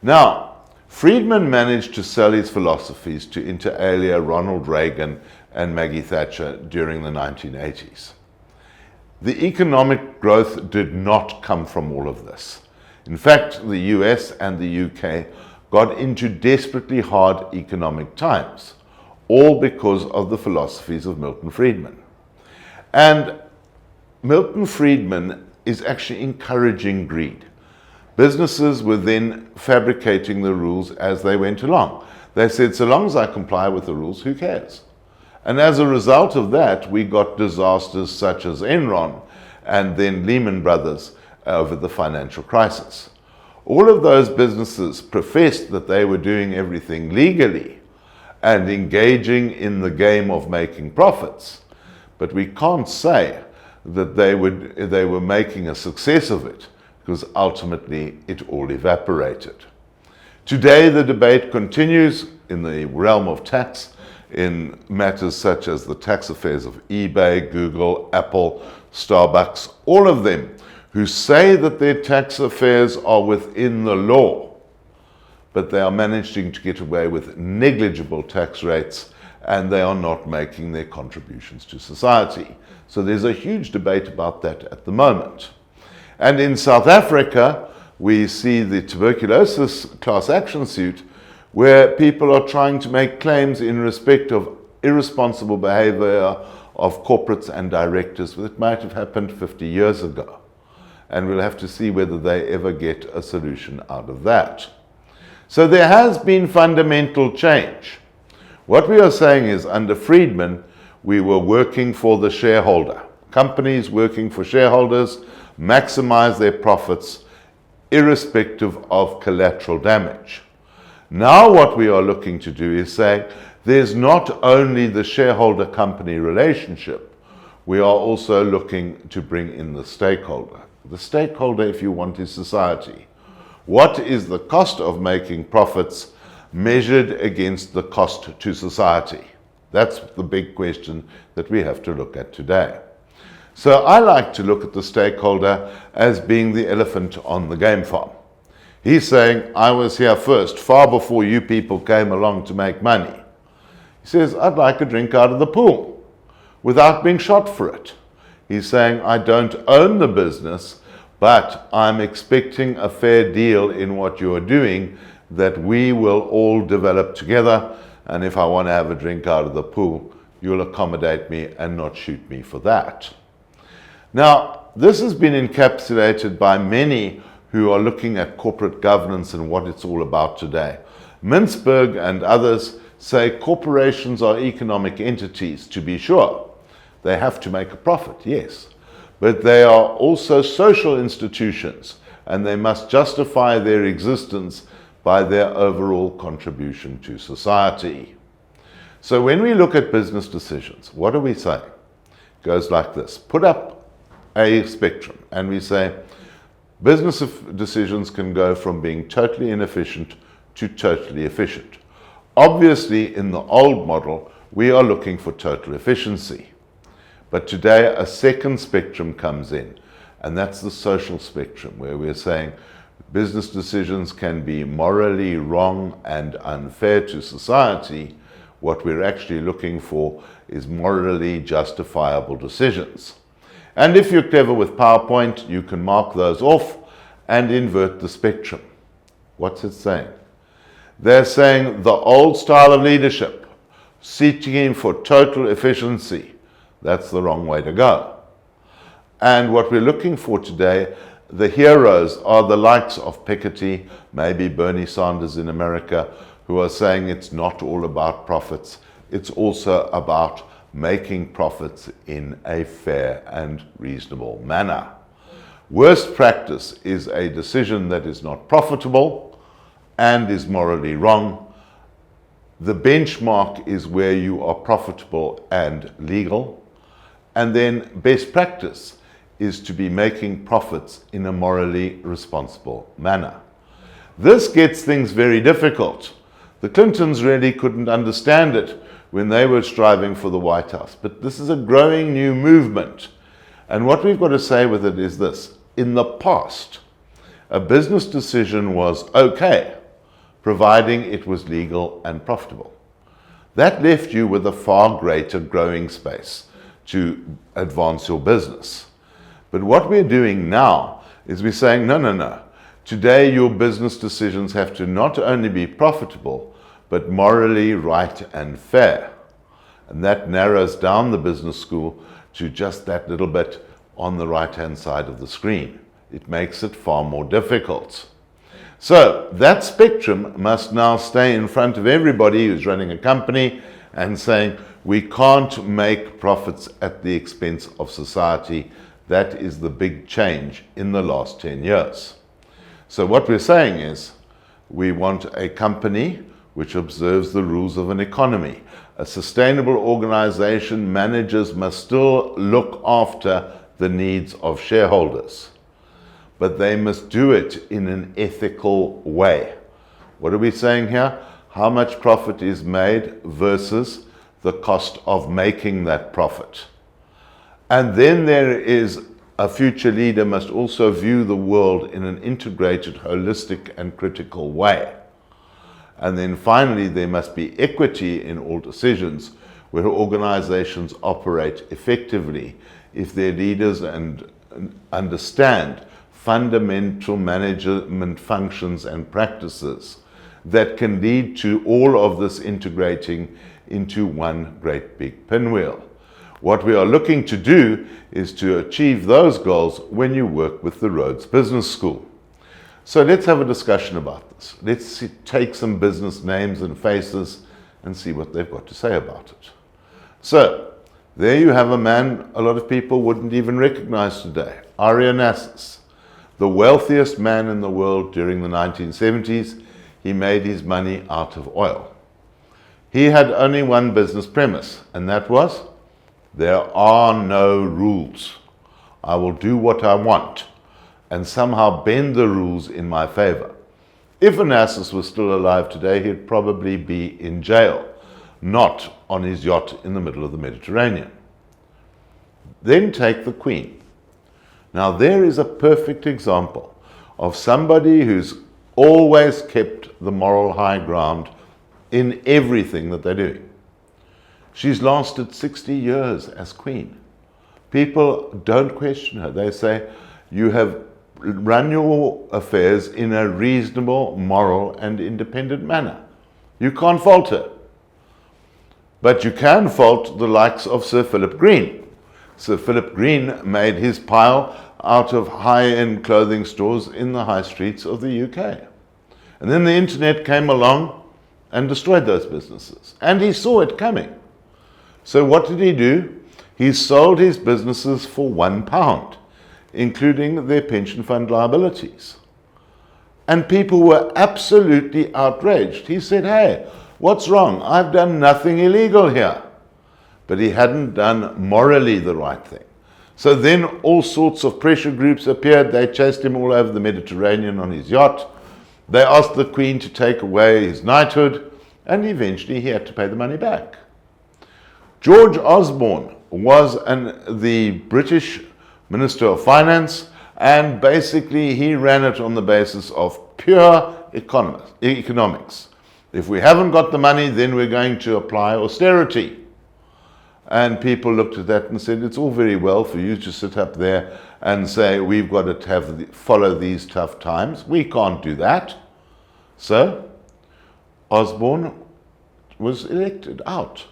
Speaker 1: Now, Friedman managed to sell his philosophies to inter alia Ronald Reagan and Maggie Thatcher during the 1980s. The economic growth did not come from all of this. In fact, the US and the UK got into desperately hard economic times. all because of the philosophies of Milton Friedman. And Milton Friedman is actually encouraging greed. Businesses were then fabricating the rules as they went along. They said, so long as I comply with the rules, who cares? And as a result of that, we got disasters such as Enron and then Lehman Brothers over the financial crisis. All of those businesses professed that they were doing everything legally and engaging in the game of making profits. But we can't say that they were making a success of it, because ultimately it all evaporated. Today the debate continues in the realm of tax in matters such as the tax affairs of eBay, Google, Apple, Starbucks, all of them who say that their tax affairs are within the law, but they are managing to get away with negligible tax rates and they are not making their contributions to society. So there's a huge debate about that at the moment. And in South Africa, we see the tuberculosis class action suit where people are trying to make claims in respect of irresponsible behavior of corporates and directors that might have happened 50 years ago. And we'll have to see whether they ever get a solution out of that. So there has been fundamental change. What we are saying is, under Friedman, we were working for the shareholder. Companies working for shareholders maximize their profits irrespective of collateral damage. Now what we are looking to do is say there's not only the shareholder-company relationship, we are also looking to bring in the stakeholder. The stakeholder, if you want, is society. What is the cost of making profits measured against the cost to society? That's the big question that we have to look at today. So I like to look at the stakeholder as being the elephant on the game farm. He's saying, I was here first, far before you people came along to make money. He says, I'd like a drink out of the pool without being shot for it. He's saying, I don't own the business, but I'm expecting a fair deal in what you're doing that we will all develop together. And if I want to have a drink out of the pool, you'll accommodate me and not shoot me for that. Now, this has been encapsulated by many who are looking at corporate governance and what it's all about today. Mintzberg and others say corporations are economic entities, to be sure. They have to make a profit, yes. But they are also social institutions, and they must justify their existence by their overall contribution to society. So when we look at business decisions, what are we saying? It goes like this. Put up a spectrum, and we say business decisions can go from being totally inefficient to totally efficient. Obviously, in the old model, we are looking for total efficiency. But today, a second spectrum comes in, and that's the social spectrum, where we're saying business decisions can be morally wrong and unfair to society. What we're actually looking for is morally justifiable decisions. And if you're clever with PowerPoint, you can mark those off and invert the spectrum. What's it saying? They're saying the old style of leadership, seeking for total efficiency, that's the wrong way to go. And what we're looking for today, the heroes are the likes of Piketty, maybe Bernie Sanders in America, who are saying it's not all about profits, it's also about making profits in a fair and reasonable manner. Worst practice is a decision that is not profitable and is morally wrong. The benchmark is where you are profitable and legal. And then best practice is to be making profits in a morally responsible manner. This gets things very difficult. The Clintons really couldn't understand it when they were striving for the White House. But this is a growing new movement. And what we've got to say with it is this. In the past, a business decision was okay, providing it was legal and profitable. That left you with a far greater growing space to advance your business. But what we're doing now is we're saying, no. Today your business decisions have to not only be profitable, but morally right and fair. And that narrows down the business school to just that little bit on the right-hand side of the screen. It makes it far more difficult. So that spectrum must now stay in front of everybody who's running a company and saying, we can't make profits at the expense of society. That is the big change in the last 10 years. So what we're saying is, we want a company which observes the rules of an economy. A sustainable organization, managers must still look after the needs of shareholders, but they must do it in an ethical way. What are we saying here? How much profit is made versus the cost of making that profit. And then there is a future leader must also view the world in an integrated, holistic, and critical way. And then finally, there must be equity in all decisions where organizations operate effectively if their leaders understand fundamental management functions and practices that can lead to all of this integrating into one great big pinwheel. What we are looking to do is to achieve those goals when you work with the Rhodes Business School. So let's have a discussion about this. Let's take some business names and faces and see what they've got to say about it. So there you have a man a lot of people wouldn't even recognize today, Onassis, the wealthiest man in the world during the 1970s. He made his money out of oil. He had only one business premise, and that was, there are no rules. I will do what I want and somehow bend the rules in my favor. If Onassis was still alive today, he'd probably be in jail, not on his yacht in the middle of the Mediterranean. Then take the Queen. Now there is a perfect example of somebody who's always kept the moral high ground in everything that they're doing. She's lasted 60 years as Queen. People don't question her. They say, you have run your affairs in a reasonable, moral, and independent manner. You can't fault her. But you can fault the likes of Sir Philip Green. Sir Philip Green made his pile out of high-end clothing stores in the high streets of the UK. And then the internet came along and destroyed those businesses. And he saw it coming. So what did he do? He sold his businesses for £1, including their pension fund liabilities. And people were absolutely outraged. He said, hey, what's wrong? I've done nothing illegal here. But he hadn't done morally the right thing. So then all sorts of pressure groups appeared. They chased him all over the Mediterranean on his yacht. They asked the Queen to take away his knighthood, and eventually he had to pay the money back. George Osborne was the British Minister of Finance, and basically he ran it on the basis of pure economics. If we haven't got the money, then we're going to apply austerity. And people looked at that and said, it's all very well for you to sit up there and say, we've got to follow these tough times. We can't do that. So Osborne was elected out.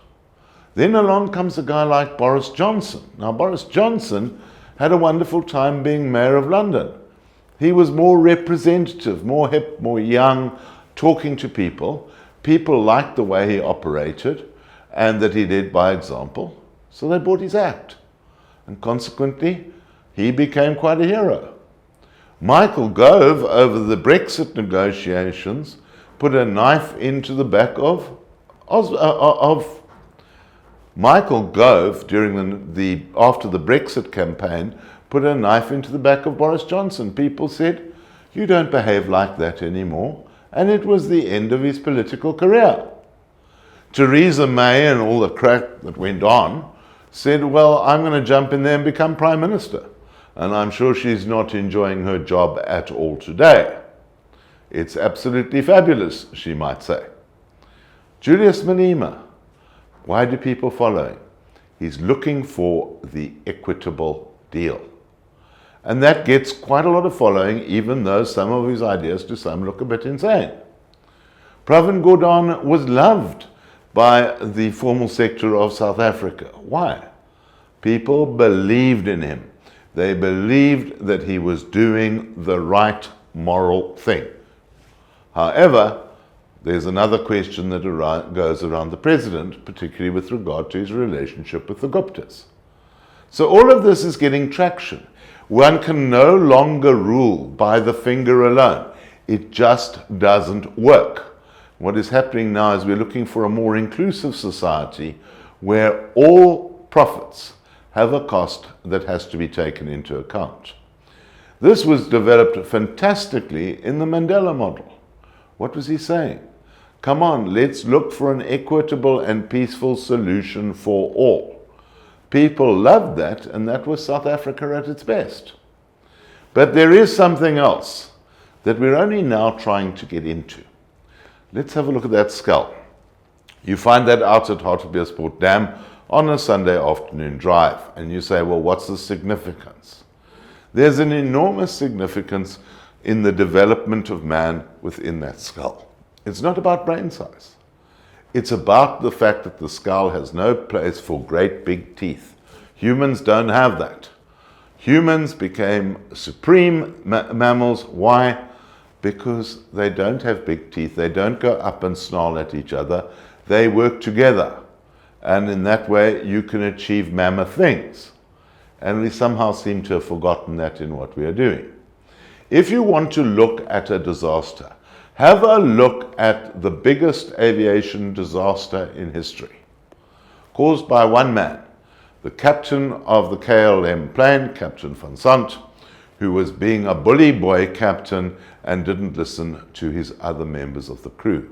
Speaker 1: Then along comes a guy like Boris Johnson. Now, Boris Johnson had a wonderful time being Mayor of London. He was more representative, more hip, more young, talking to people. People liked the way he operated and that he led by example. So they bought his act. And consequently, he became quite a hero. Michael Gove, over the Brexit negotiations, put a knife into the back of Michael Gove, after the Brexit campaign, put a knife into the back of Boris Johnson. People said, you don't behave like that anymore. And it was the end of his political career. Theresa May and all the crap that went on said, well, I'm going to jump in there and become Prime Minister. And I'm sure she's not enjoying her job at all today. It's absolutely fabulous, she might say. Julius Malema. Why do people follow him? He's looking for the equitable deal. And that gets quite a lot of following, even though some of his ideas to some look a bit insane. Pravin Gordhan was loved by the formal sector of South Africa. Why? People believed in him. They believed that he was doing the right moral thing. However, there's another question that goes around the president, particularly with regard to his relationship with the Guptas. So all of this is getting traction. One can no longer rule by the finger alone. It just doesn't work. What is happening now is we're looking for a more inclusive society where all profits have a cost that has to be taken into account. This was developed fantastically in the Mandela model. What was he saying? Come on, let's look for an equitable and peaceful solution for all. People loved that, and that was South Africa at its best. But there is something else that we're only now trying to get into. Let's have a look at that skull. You find that out at Hartbeespoort Dam on a Sunday afternoon drive, and you say, well, what's the significance? There's an enormous significance in the development of man within that skull. It's not about brain size. It's about the fact that the skull has no place for great big teeth. Humans don't have that. Humans became supreme mammals. Why? Because they don't have big teeth. They don't go up and snarl at each other. They work together. And in that way, you can achieve mammoth things. And we somehow seem to have forgotten that in what we are doing. If you want to look at a disaster, have a look at the biggest aviation disaster in history, caused by one man, the captain of the KLM plane, Captain van Sant, who was being a bully boy captain and didn't listen to his other members of the crew.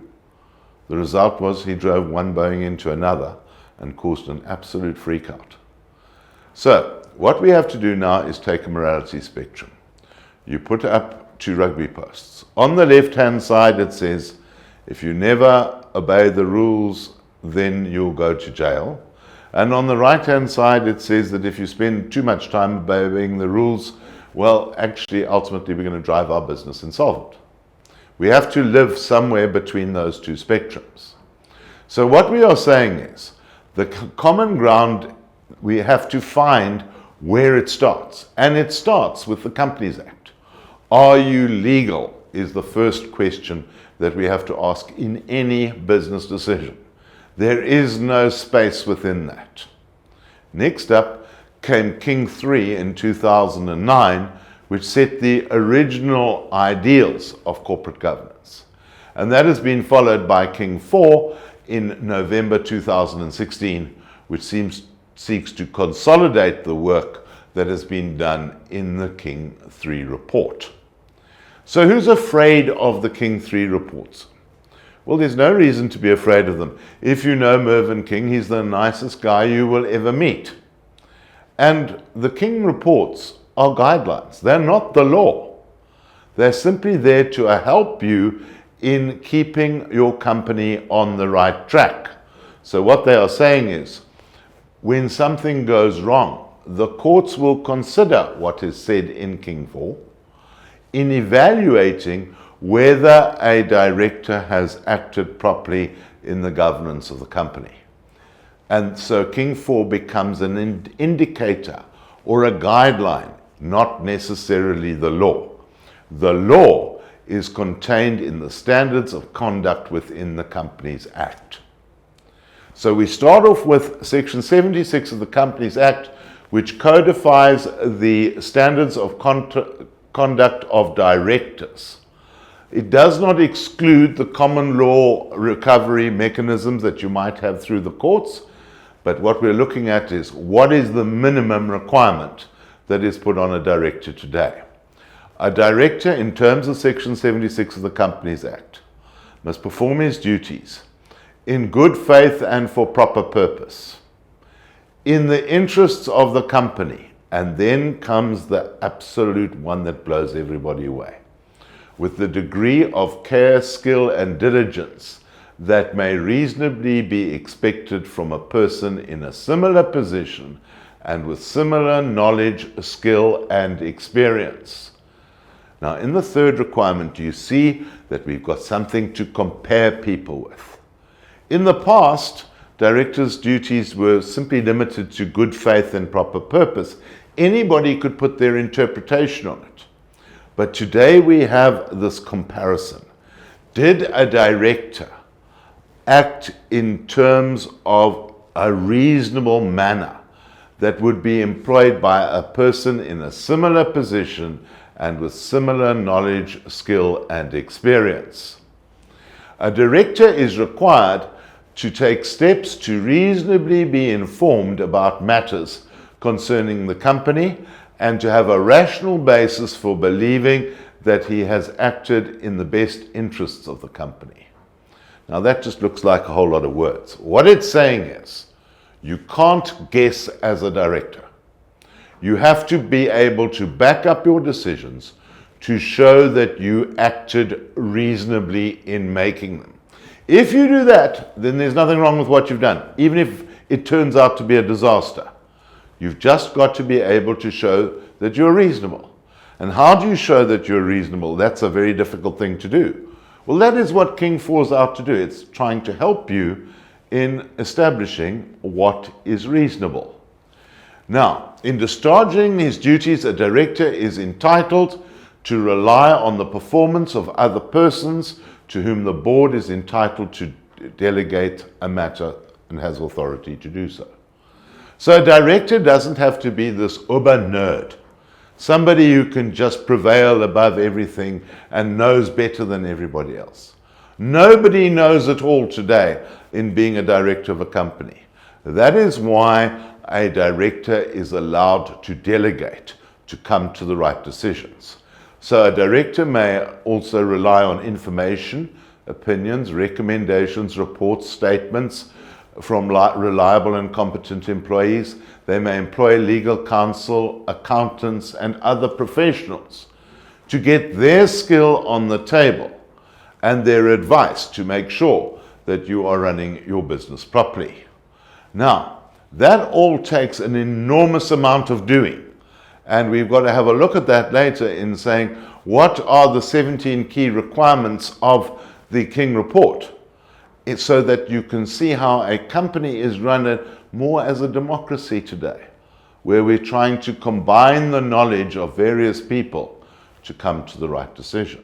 Speaker 1: The result was he drove one Boeing into another and caused an absolute freakout. So, what we have to do now is take a morality spectrum. You put up two rugby posts. On the left-hand side, it says, if you never obey the rules, then you'll go to jail. And on the right-hand side, it says that if you spend too much time obeying the rules, well, actually, ultimately, we're going to drive our business insolvent. We have to live somewhere between those two spectrums. So what we are saying is, the common ground, we have to find where it starts. And it starts with the Companies Act. Are you legal? Is the first question that we have to ask in any business decision. There is no space within that. Next up came King 3 in 2009, which set the original ideals of corporate governance. And that has been followed by King 4 in November 2016, which seeks to consolidate the work that has been done in the King 3 report. So who's afraid of the King 3 reports? Well, there's no reason to be afraid of them. If you know Mervyn King, he's the nicest guy you will ever meet. And the King reports are guidelines. They're not the law. They're simply there to help you in keeping your company on the right track. So what they are saying is, when something goes wrong, the courts will consider what is said in King 4 in evaluating whether a director has acted properly in the governance of the company. And so King 4 becomes an indicator or a guideline, not necessarily the law. The law is contained in the standards of conduct within the Companies Act. So we start off with Section 76 of the Companies Act, which codifies the standards of conduct of directors. It does not exclude the common law recovery mechanisms that you might have through the courts, but what we're looking at is what is the minimum requirement that is put on a director today. A director, in terms of Section 76 of the Companies Act, must perform his duties in good faith and for proper purpose, in the interests of the company. And then comes the absolute one that blows everybody away. With the degree of care, skill, and diligence that may reasonably be expected from a person in a similar position and with similar knowledge, skill, and experience. Now, in the third requirement, you see that we've got something to compare people with. In the past, directors' duties were simply limited to good faith and proper purpose. Anybody could put their interpretation on it. But today we have this comparison. Did a director act in terms of a reasonable manner that would be employed by a person in a similar position and with similar knowledge, skill, and experience? A director is required to take steps to reasonably be informed about matters concerning the company and to have a rational basis for believing that he has acted in the best interests of the company. Now that just looks like a whole lot of words. What it's saying is, you can't guess as a director. You have to be able to back up your decisions to show that you acted reasonably in making them. If you do that, then there's nothing wrong with what you've done, even if it turns out to be a disaster. You've just got to be able to show that you're reasonable. And how do you show that you're reasonable? That's a very difficult thing to do. Well, that is what King 4 is out to do. It's trying to help you in establishing what is reasonable. Now, in discharging his duties, a director is entitled to rely on the performance of other persons to whom the board is entitled to delegate a matter and has authority to do so. So a director doesn't have to be this uber nerd, somebody who can just prevail above everything and knows better than everybody else. Nobody knows it all today in being a director of a company. That is why a director is allowed to delegate, to come to the right decisions. So a director may also rely on information, opinions, recommendations, reports, statements from reliable and competent employees. They may employ legal counsel, accountants, and other professionals to get their skill on the table and their advice to make sure that you are running your business properly. Now, that all takes an enormous amount of doing. And we've got to have a look at that later in saying, what are the 17 key requirements of the King Report? It's so that you can see how a company is run more as a democracy today, where we're trying to combine the knowledge of various people to come to the right decision.